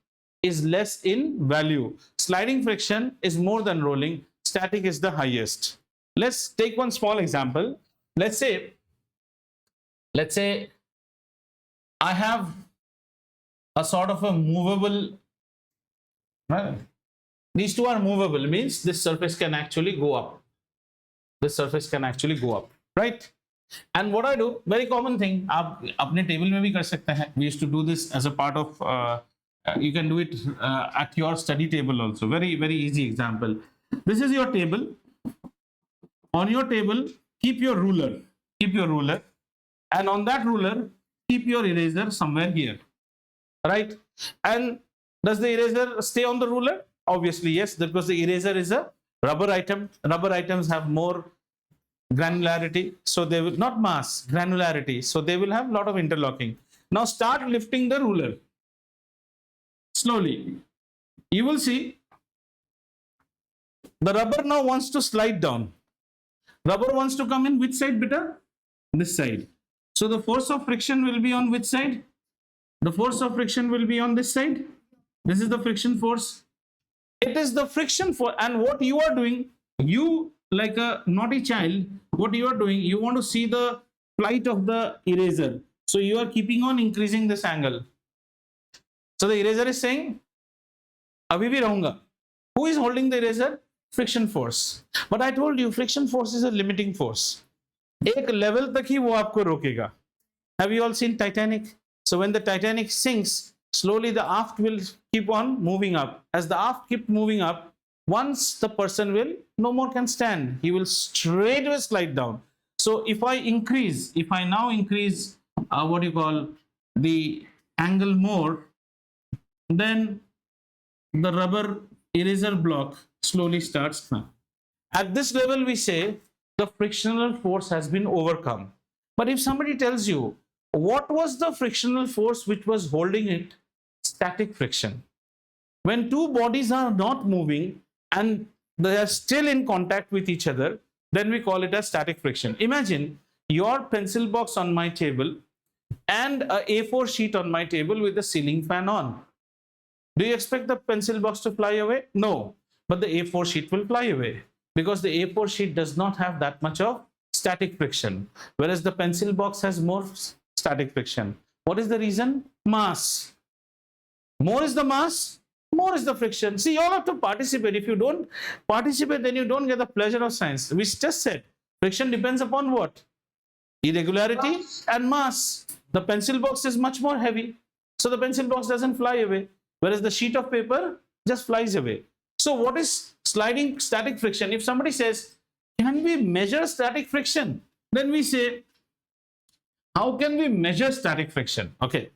is less in value. Sliding friction is more than rolling. Static is the highest. Let's take one small example. Let's say I have a sort of a movable, right? These two are movable, means this surface can actually go up. This surface can actually go up, right? And what I do, very common thing, आप अपने table में भी कर सकते हैं. We used to do this as a part of, you can do it at your study table also. Very, very easy example. This is your table. On your table, keep your ruler. Keep your ruler. And on that ruler, keep your eraser somewhere here, right? And does the eraser stay on the ruler? Obviously, yes, because the eraser is a rubber item. Rubber items have more granularity, so they will not mass, granularity, so they will have a lot of interlocking. Now start lifting the ruler slowly. You will see the rubber now wants to slide down. Rubber wants to come in which side, beta? This side. So the force of friction will be on which side? The force of friction will be on this side. This is the friction force. It is the friction force. And what you are doing, you like a naughty child, what you are doing, you want to see the flight of the eraser. So you are keeping on increasing this angle. So the eraser is saying, abhi bhi rahunga. Who is holding the eraser? Friction force. But I told you, friction force is a limiting force. एक level तक ही वो आपको रोकेगा. Have you all seen Titanic? So when the Titanic sinks, slowly the aft will keep on moving up. As the aft keep moving up, once the person will no more can stand, he will straightway slide down. So if I now increase what do you call the angle more, then the rubber eraser block slowly starts. At this level, we say the frictional force has been overcome. But if somebody tells you, what was the frictional force which was holding it? Static friction. When two bodies are not moving and they are still in contact with each other, then we call it a static friction. Imagine your pencil box on my table and a A4 sheet on my table with the ceiling fan on. Do you expect the pencil box to fly away? No, but the A4 sheet will fly away, because the A4 sheet does not have that much of static friction, whereas the pencil box has more static friction. What is the reason? Mass. More is the mass, more is the friction. See, you all have to participate. If you don't participate, then you don't get the pleasure of science. We just said friction depends upon what? Irregularity and mass. The pencil box is much more heavy, so the pencil box doesn't fly away, whereas the sheet of paper just flies away. So what is static friction? If somebody says, can we measure static friction? Then we say, How can we measure static friction? Okay.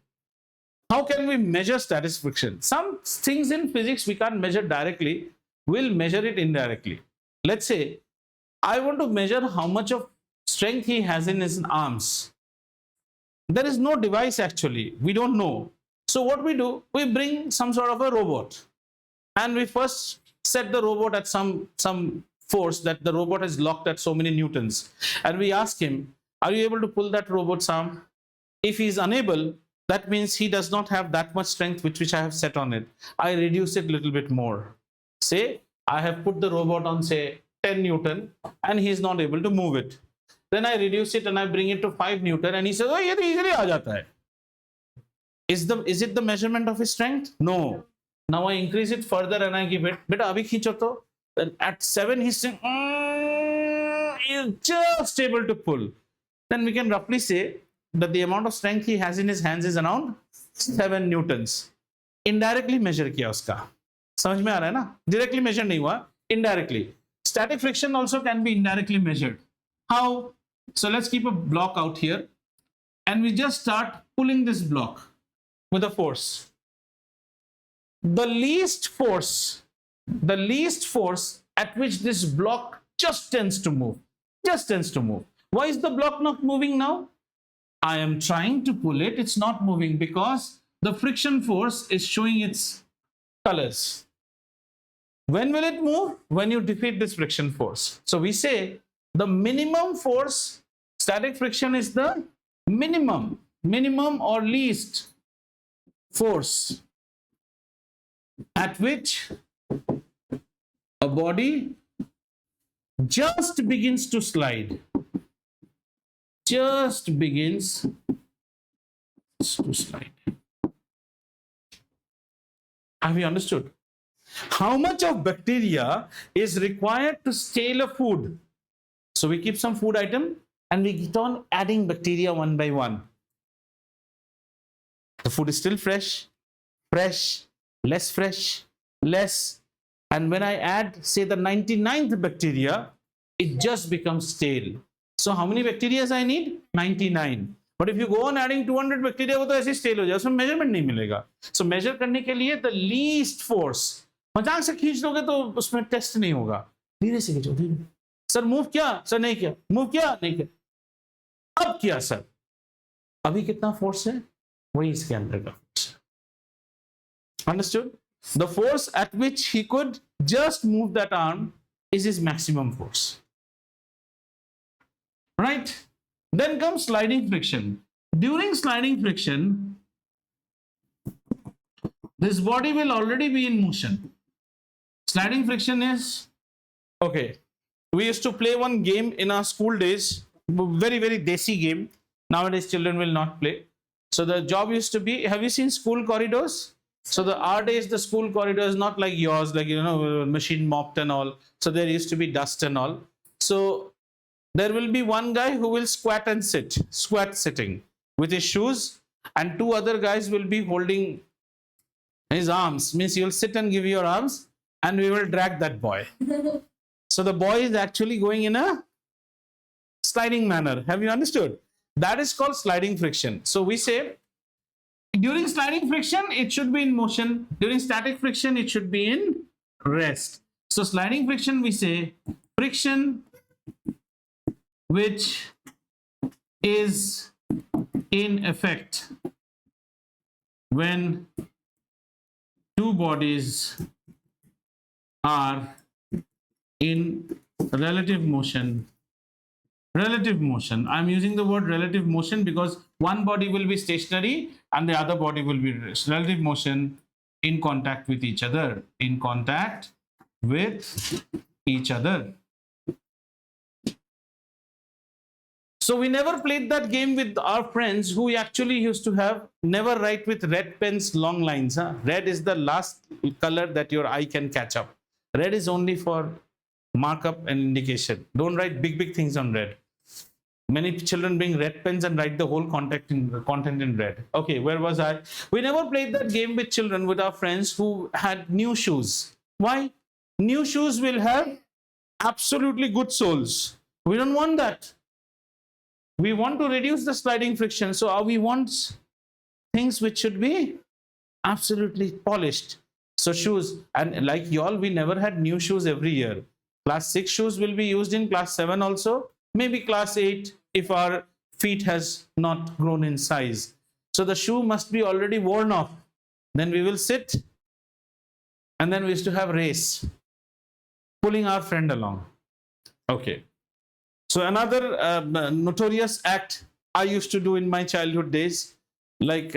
How can we measure static friction? Some things in physics we can't measure directly. We'll measure it indirectly. Let's say I want to measure how much of strength he has in his arms. There is no device actually. We don't know. So what we do, we bring some sort of a robot, and we first set the robot at some force that the robot is locked at so many newtons, and we ask him, are you able to pull that robot's arm? If he is unable, that means he does not have that much strength which I have set on it. I reduce it a little bit more. Say I have put the robot on say 10 Newton and he is not able to move it. Then I reduce it and I bring it to 5 Newton and he says, oh, ye to easily aa jata hai. Is it the measurement of his strength? No. Now I increase it further and I give it, beta abhi khicho to. Then at 7 he's saying, he's just able to pull. Then we can roughly say that the amount of strength he has in his hands is around 7 newtons. Indirectly measure kiya uska. समझ में आ रहा है ना? Directly measure नहीं हुआ, indirectly. Static friction also can be indirectly measured. How? So let's keep a block out here and we just start pulling this block with a force. The least force at which this block just tends to move. Why is the block not moving now? I am trying to pull it, it's not moving because the friction force is showing its colors. When will it move? When you defeat this friction force. So we say the minimum force, static friction is the minimum or least force at which a body just begins to slide. Just begins to slide. Have you understood? How much of bacteria is required to stale a food? So we keep some food item and we keep on adding bacteria one by one. The food is still fresh, less fresh, less. And when I add, say, the 99th bacteria, it just becomes stale. So how many bacteria I need? 99. But if you go on adding 200 bacteria, वो तो ऐसे stale हो जाए, उसमें measurement नहीं मिलेगा. So measure करने के लिए the least force. मजाक से खींच दोगे तो उसमें टेस्ट नहीं होगा. धीरे से खींचो, धीरे. सर मूव किया, सर नहीं किया, मूव किया, नहीं किया. अब किया सर. अभी कितना फोर्स है? वही इसके अंदर का फोर्स है. Understood? The force at which he could just move that arm is his maximum force. Right? Then comes sliding friction. During sliding friction, this body will already be in motion. Sliding friction is, okay, we used to play one game in our school days, very, very desi game. Nowadays, children will not play. So the job used to be, have you seen school corridors? So our days, the school corridor is not like yours, like, you know, machine mopped and all. So there used to be dust and all. So there will be one guy who will squat sitting with his shoes, and two other guys will be holding his arms. Means you'll sit and give your arms and we will drag that boy. So the boy is actually going in a sliding manner. Have you understood? That is called sliding friction. So we say during sliding friction, it should be in motion. During static friction, it should be in rest. So sliding friction, we say friction which is in effect when two bodies are in relative motion. I'm using the word relative motion because one body will be stationary and the other body will be relative motion in contact with each other. So we never played that game with our friends who actually used to have never write with red pens long lines. Red is the last color that your eye can catch up. Red is only for markup and indication. Don't write big things on red. Many children bring red pens and write the whole content in red. Okay, where was I? We never played that game with children, with our friends who had new shoes. Why? New shoes will have absolutely good soles. We don't want that. We want to reduce the sliding friction. So we want things which should be absolutely polished. So shoes, and like y'all, we never had new shoes every year. Class 6 shoes will be used in class 7 also, maybe class 8 if our feet has not grown in size. So the shoe must be already worn off. Then we will sit, and then we used to have race, pulling our friend along. Okay. So another notorious act I used to do in my childhood days, like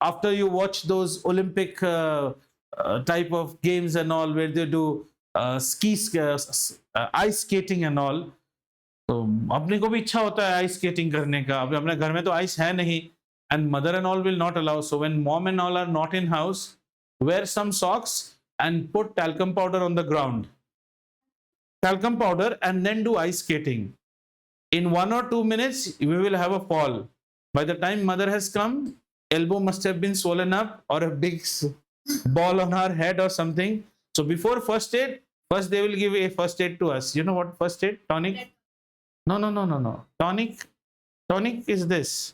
after you watch those Olympic type of games and all, where they do ice skating and all. तो अपने को भी इच्छा होता है ice skating करने का. अभी अपने घर में तो ice है नहीं, and mother and all will not allow. So when mom and all are not in house, wear some socks and put talcum powder on the ground. Talcum powder, and then do ice skating. In 1 or 2 minutes, we will have a fall. By the time mother has come, elbow must have been swollen up, or a big ball on her head or something. So before first aid, first they will give a first aid to us. You know what first aid? Tonic? No. Tonic is this.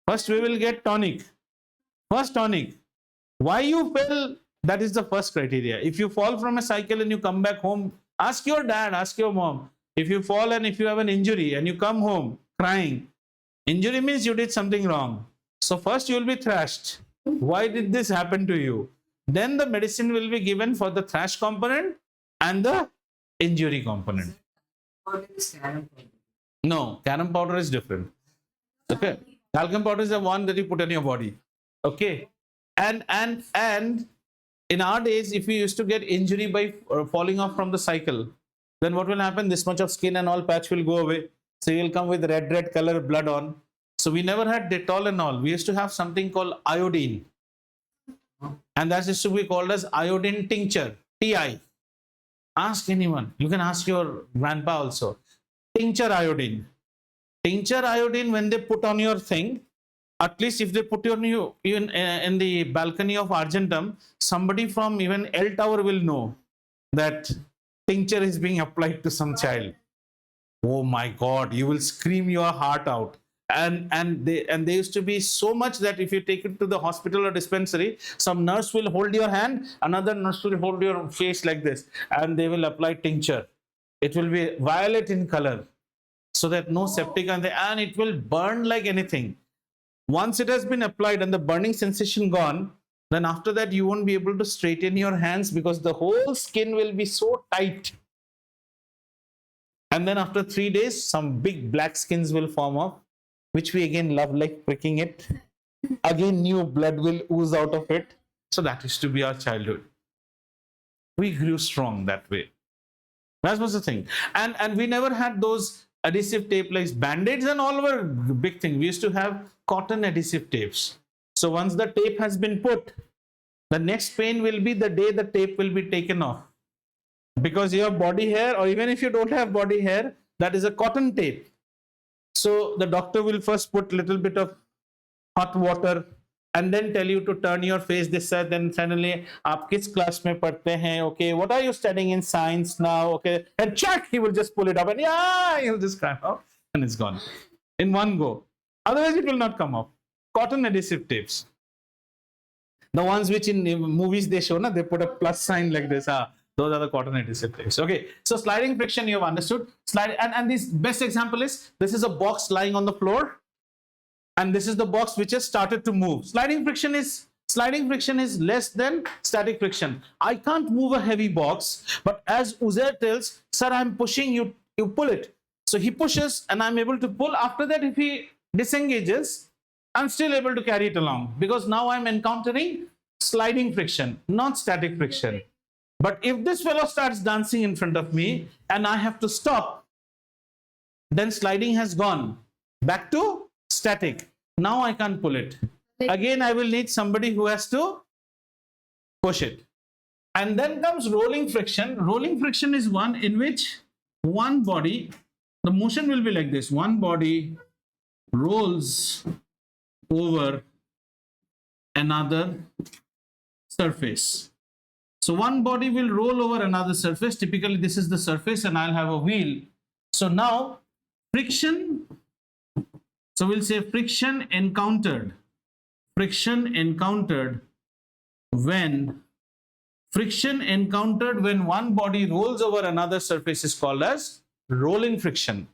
First we will get tonic. First tonic. Why you fell? That is the first criteria. If you fall from a cycle and you come back home, ask your dad, ask your mom. If you fall and if you have an injury and you come home crying, injury means you did something wrong. So first you will be thrashed. Why did this happen to you? Then the medicine will be given for the thrash component and the injury component. What is carom powder? No, carom powder is different. Okay. Talcum powder is the one that you put on your body. Okay. And in our days, if you used to get injury by falling off from the cycle, then what will happen? This much of skin and all patch will go away. So you will come with red color blood on. So we never had Dettol and all. We used to have something called iodine. And that used to be called as iodine tincture, TI. Ask anyone. You can ask your grandpa also. Tincture iodine. Tincture iodine, when they put on your thing, at least if they put on you even in the balcony of Argentum, somebody from even L Tower will know that tincture is being applied to some child. Oh my God, you will scream your heart out. And they used to be so much that if you take it to the hospital or dispensary, some nurse will hold your hand, another nurse will hold your face like this, and they will apply tincture. It will be violet in color, so that no septic, and it will burn like anything. Once it has been applied and the burning sensation gone, then after that you won't be able to straighten your hands because the whole skin will be so tight. And then after 3 days, some big black skins will form up, which we again love like pricking it. Again, new blood will ooze out of it. So that used to be our childhood. We grew strong that way. That was the thing. And we never had those adhesive tape like band-aids and all were big thing. We used to have cotton adhesive tapes. So once the tape has been put, the next pain will be the day the tape will be taken off. Because you have body hair, or even if you don't have body hair, that is a cotton tape. So the doctor will first put little bit of hot water and then tell you to turn your face this side. Then suddenly, आप किस class में पढ़ते हैं? Okay, what are you studying in science now? Okay, and check, he will just pull it up and yeah, he'll just cry out and it's gone in one go. Otherwise, it will not come off. Cotton adhesive tapes. The ones which in movies they show, they put a plus sign like this. Those are the cotton adhesive tapes. Okay, so sliding friction you have understood. Slide, and this best example is, this is a box lying on the floor, and this is the box which has started to move. Sliding friction is less than static friction. I can't move a heavy box, but as Uzair tells, sir, I'm pushing, you pull it. So he pushes and I'm able to pull. After that, if he disengages, I'm still able to carry it along, because now I'm encountering sliding friction, not static friction. But if this fellow starts dancing in front of me and I have to stop, then sliding has gone back to static. Now I can't pull it. Again, I will need somebody who has to push it. And then comes rolling friction. Rolling friction is one in which one body, the motion will be like this. One body rolls over another surface. So one body will roll over another surface. Typically, this is the surface and I'll have a wheel. So now friction So we'll say friction encountered when one body rolls over another surface is called as rolling friction.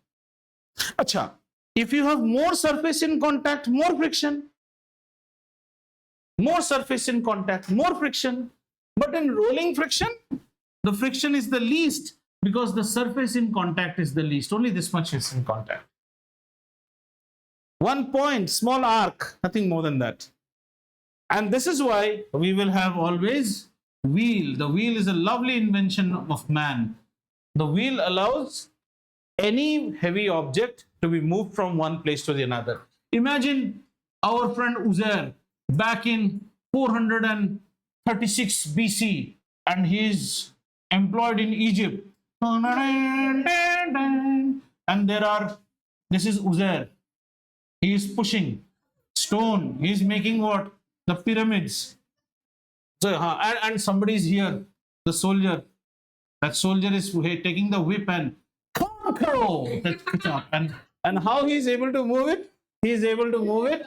Acha, if you have more surface in contact, more friction. More surface in contact, more friction. But in rolling friction, the friction is the least because the surface in contact is the least. Only this much is in contact. 1 point, small arc, nothing more than that. And this is why we will have always wheel. The wheel is a lovely invention of man. The wheel allows any heavy object to be moved from one place to the another. Imagine our friend Uzair back in 436 BC, and he is employed in Egypt. And this is Uzair. He is pushing stone. He is making what? The pyramids. So, and somebody is here, the soldier. That soldier is taking the whip and and how he is able to move it? He is able to move it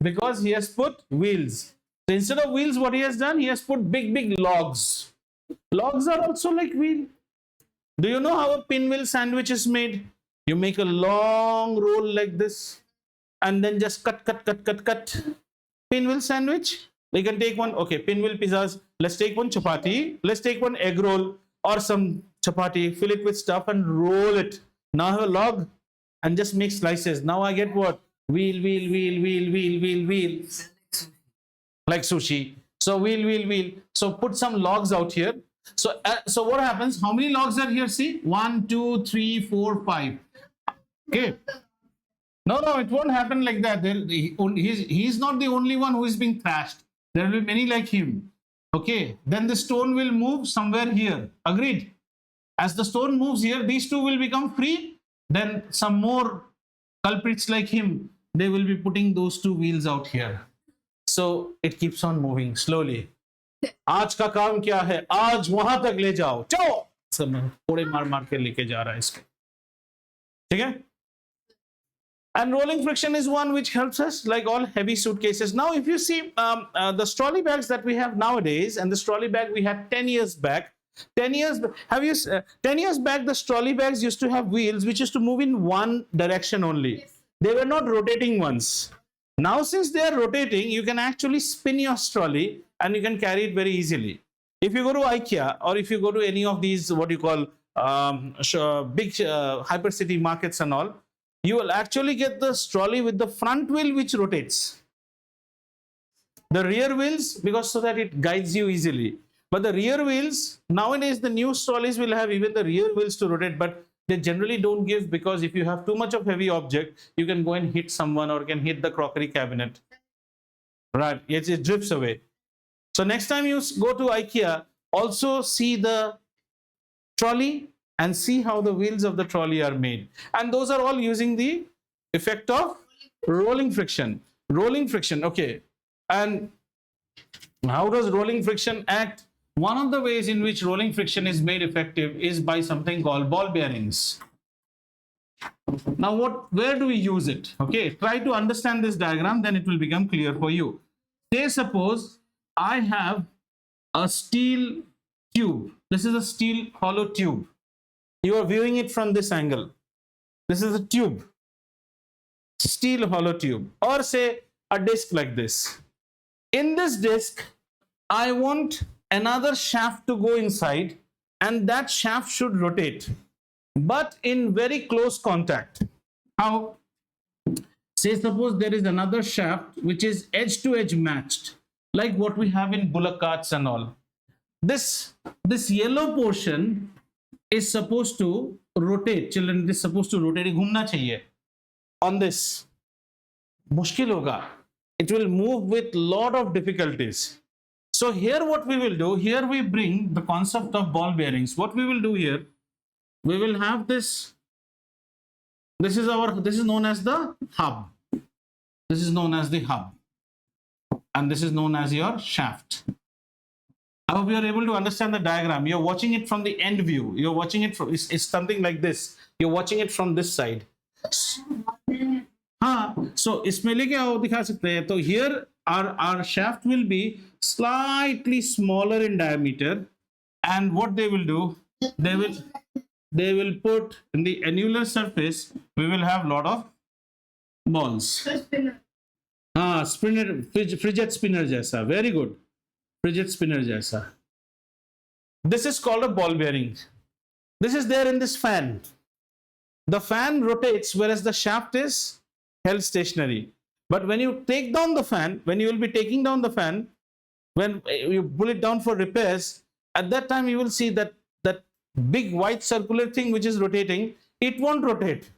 because he has put wheels. So instead of wheels, what he has done? He has put big logs. Logs are also like wheel. Do you know how a pinwheel sandwich is made? You make a long roll like this and then just cut. Pinwheel sandwich. We can take one, okay, pinwheel pizzas. Let's take one chapati. Let's take one egg roll or some chapati, fill it with stuff and roll it. Now I have a log and just make slices. Now I get what? Wheel. Like sushi. So wheel. So put some logs out here. So what happens? How many logs are here? See, 1, 2, 3, 4, 5. Okay. No, it won't happen like that. He's not the only one who is being thrashed. There will be many like him. Okay. Then the stone will move somewhere here. Agreed? As the stone moves here, these two will become free. Then some more culprits like him, they will be putting those two wheels out here. So it keeps on moving slowly. आज का काम क्या है? आज वहां तक ले जाओ. चलो. सब थोड़े मार के लेके जा रहा है इसको. ठीक है? And rolling friction is one which helps us, like all heavy suitcases. Now, if you see the trolley bags that we have nowadays, and the trolley bag we had 10 years back. 10 years back, the trolley bags used to have wheels which used to move in one direction only. Yes. They were not rotating ones. Now, since they are rotating, you can actually spin your trolley and you can carry it very easily. If you go to IKEA or if you go to any of these, what you call big hypercity markets and all, you will actually get the trolley with the front wheel which rotates. The rear wheels, because so that it guides you easily. But the rear wheels, nowadays the new trolleys will have even the rear wheels to rotate, but they generally don't give, because if you have too much of heavy object, you can go and hit someone or can hit the crockery cabinet. Right, it drifts away. So next time you go to IKEA, also see the trolley and see how the wheels of the trolley are made. And those are all using the effect of rolling friction. Rolling friction, okay. And how does rolling friction act? One of the ways in which rolling friction is made effective is by something called ball bearings. Now, where do we use it? Okay, try to understand this diagram, then it will become clear for you. Say, suppose I have a steel tube. This is a steel hollow tube. You are viewing it from this angle. This is a tube, steel hollow tube, or say a disc like this. In this disc, I want another shaft to go inside, and that shaft should rotate, but in very close contact. How? Say, suppose there is another shaft which is edge to edge matched, like what we have in bullock carts and all. This yellow portion is supposed to rotate. Children, it is supposed to rotate. Ghumna chahiye. On this, mushkil hoga. It will move with lot of difficulties. So here what we will do, here we bring the concept of ball bearings. What we will do here, we will have this. This is known as the hub. This is known as the hub. And this is known as your shaft. I hope you are able to understand the diagram. You're watching it from the end view. You're watching it from, it's something like this. You're watching it from this side. So इसमें लेके आओ दिखा सकते हैं. तो here our shaft will be slightly smaller in diameter, and what they will do, they will put in the annular surface, we will have lot of balls. हाँ, spinner, fidget spinner जैसा. Very good. Fidget spinner जैसा. This is called a ball bearing. This is there in this fan. The fan rotates whereas the shaft is held stationary. But when you take down the fan, when you will be taking down the fan, when you pull it down for repairs, at that time you will see that big white circular thing which is rotating, it won't rotate.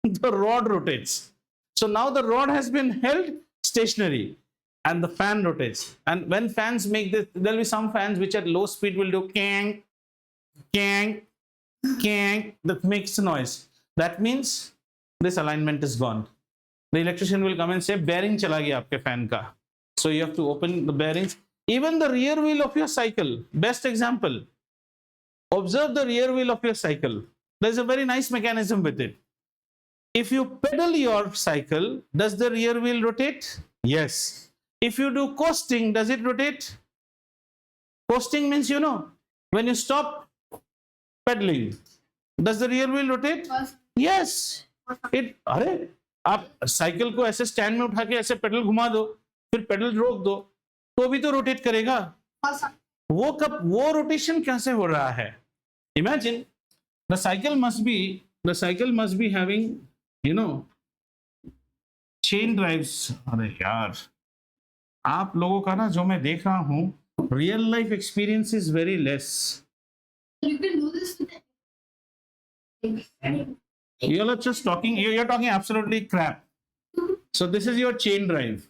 The rod rotates. So now the rod has been held stationary and the fan rotates. And when fans make this, there will be some fans which at low speed will do kang, kang, kang, that makes a noise. That means this alignment is gone. The electrician will come and say, bearing chala gaya aapke fan ka. So you have to open the bearings. Even the rear wheel of your cycle, best example. Observe the rear wheel of your cycle. There's a very nice mechanism with it. If you pedal your cycle, does the rear wheel rotate? Yes. If you do coasting, does it rotate? Coasting means, you know, when you stop pedaling, does the rear wheel rotate? Yes. It, अरे आप cycle को ऐसे stand में उठा के ऐसे pedal घुमा दो, फिर पेडल रोक दो, तो भी तो रोटेट करेगा. वो रोटेशन कैसे हो रहा है? Imagine the cycle must be having, you know, chain drives. अरे यार, आप लोगों का ना जो मैं देख रहा हूँ, real life experience is very less. You can do this with You're just talking, you're talking absolutely crap. So this is your chain drive.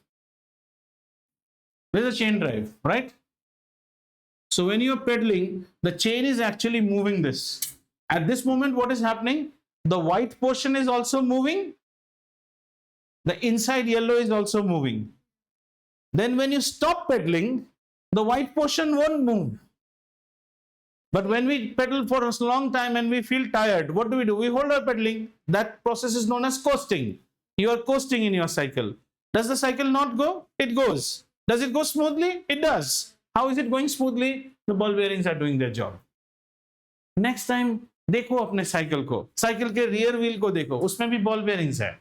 This is a chain drive, right? So when you're pedaling, the chain is actually moving this. At this moment, what is happening? The white portion is also moving. The inside yellow is also moving. Then when you stop pedaling, the white portion won't move. But when we pedal for a long time and we feel tired, what do? We hold our pedaling. That process is known as coasting. You are coasting in your cycle. Does the cycle not go? It goes. Does it go smoothly? It does. How is it going smoothly? The ball bearings are doing their job. Next time, देखो अपने cycle को, cycle के rear wheel को देखो, उसमें भी ball bearings है.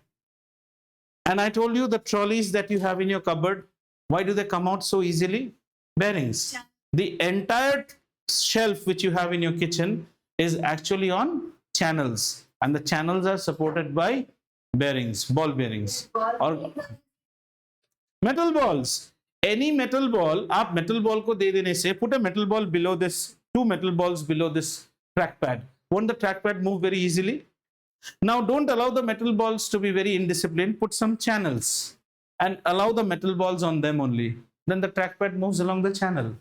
And I told you the trolleys that you have in your cupboard, why do they come out so easily? Bearings. The entire shelf which you have in your kitchen is actually on channels, and the channels are supported by bearings, ball bearings, or metal balls. Any metal ball, आप metal ball को दे देने से, put a metal ball below this, 2 metal balls below this trackpad. Won't the trackpad move very easily? Now don't allow the metal balls to be very indisciplined. Put some channels and allow the metal balls on them only. Then the trackpad moves along the channel.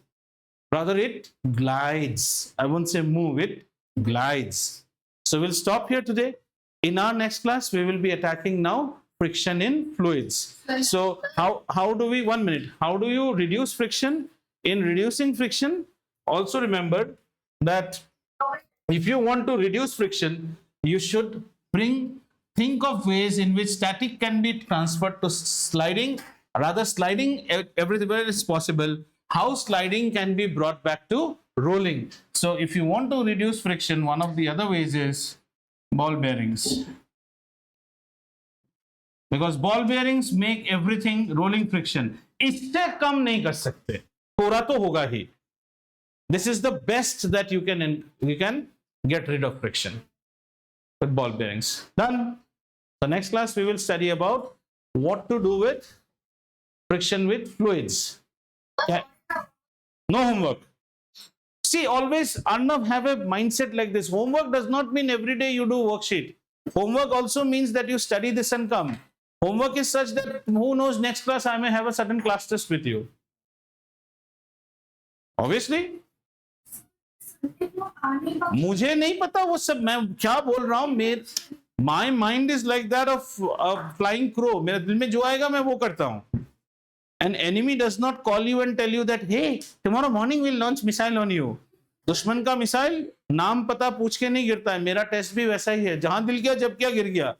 Rather it glides. I won't say move, it glides. So we'll stop here today. In our next class, we will be attacking now friction in fluids. So how do we, 1 minute, how do you reduce friction? In reducing friction, also remember that if you want to reduce friction, you should think of ways in which static can be transferred to sliding. Rather, sliding everywhere is possible. How sliding can be brought back to rolling. So if you want to reduce friction, one of the other ways is ball bearings. Because ball bearings make everything rolling friction. इससे कम नहीं कर सकते, थोड़ा तो होगा ही. This is the best that you can get rid of friction with ball bearings. Done. The next class we will study about what to do with friction with fluids. Okay. No homework. See, always Arnav have a mindset like this. Homework does not mean every day you do worksheet. Homework also means that you study this and come. Homework is such that who knows, next class I may have a certain class test with you. Obviously. मुझे नहीं पता वो सब, मैं क्या बोल रहा हूँ. My mind is like that of a flying crow. मेरे दिल में जो आएगा मैं वो करता हूँ. An enemy does not call you and tell you that, hey, tomorrow morning we'll launch missile on you. दुश्मन का मिसाइल नाम पता पूछ के नहीं गिरता है. मेरा टेस्ट भी वैसा ही है. जहां दिल किया, जब किया, गिर गया.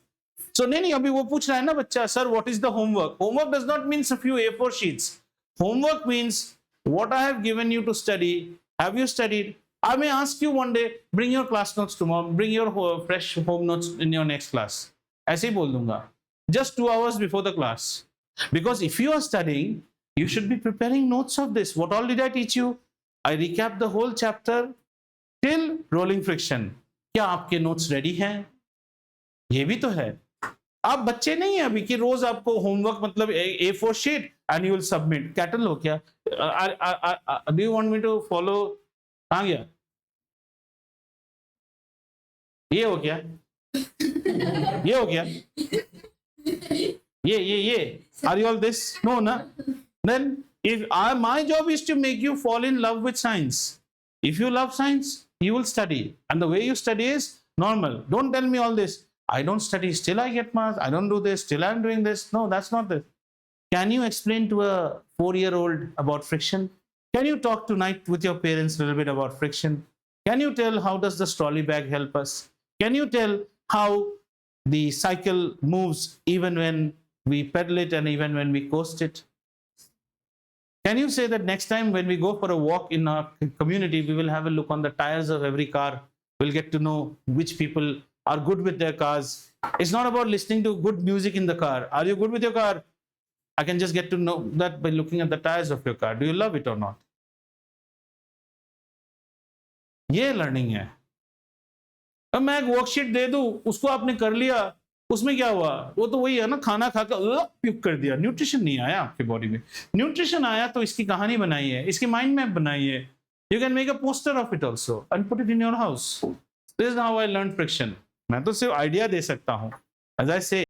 So नहीं अभी वो पूछ रहा है ना बच्चा, sir what is the homework? Homework does not mean a few A4 sheets. Homework means what I have given you to study. Have you studied? I may ask you one day, bring your class notes tomorrow, bring your fresh home notes in your next class. ऐसे ही बोल दूंगा. Just 2 hours before the class. Because if you are studying, you should be preparing notes of this. What all did I teach you? I recap the whole chapter till rolling friction. क्या आपके notes ready हैं? ये भी तो है. आप बच्चे नहीं है अभी कि रोज आपको होमवर्क मतलब A4 sheet and you will submit. Cattle हो क्या? Do you want me to follow? कहां गया? ये हो क्या? ये हो क्या? ये are you all this? No na. Then if my job is to make you fall in love with science. If you love science, you will study, and the way you study is normal. Don't tell me all this. I don't study, still I get marks. I don't do this, still I'm doing this. No, that's not this. Can you explain to a 4-year-old about friction? Can you talk tonight with your parents a little bit about friction? Can you tell how does the trolley bag help us? Can you tell how the cycle moves even when we pedal it and even when we coast it? Can you say that next time when we go for a walk in our community, we will have a look on the tires of every car? We'll get to know which people are good with their cars. It's not about listening to good music in the car. Are you good with your car? I can just get to know that by looking at the tires of your car. Do you love it or not? ये learning है. अब मैं एक worksheet दे दूं, उसको आपने कर लिया, उसमें क्या हुआ? वो तो वही है ना, खाना खाकर प्यूक कर दिया. न्यूट्रिशन नहीं आया आपके बॉडी में. न्यूट्रिशन आया तो इसकी कहानी बनाई है, इसकी माइंड मैप बनाई है. You can make a poster of it also and put it in your house. This is how I learn friction. मैं तो सिर्फ आइडिया दे सकता हूँ. एज आई से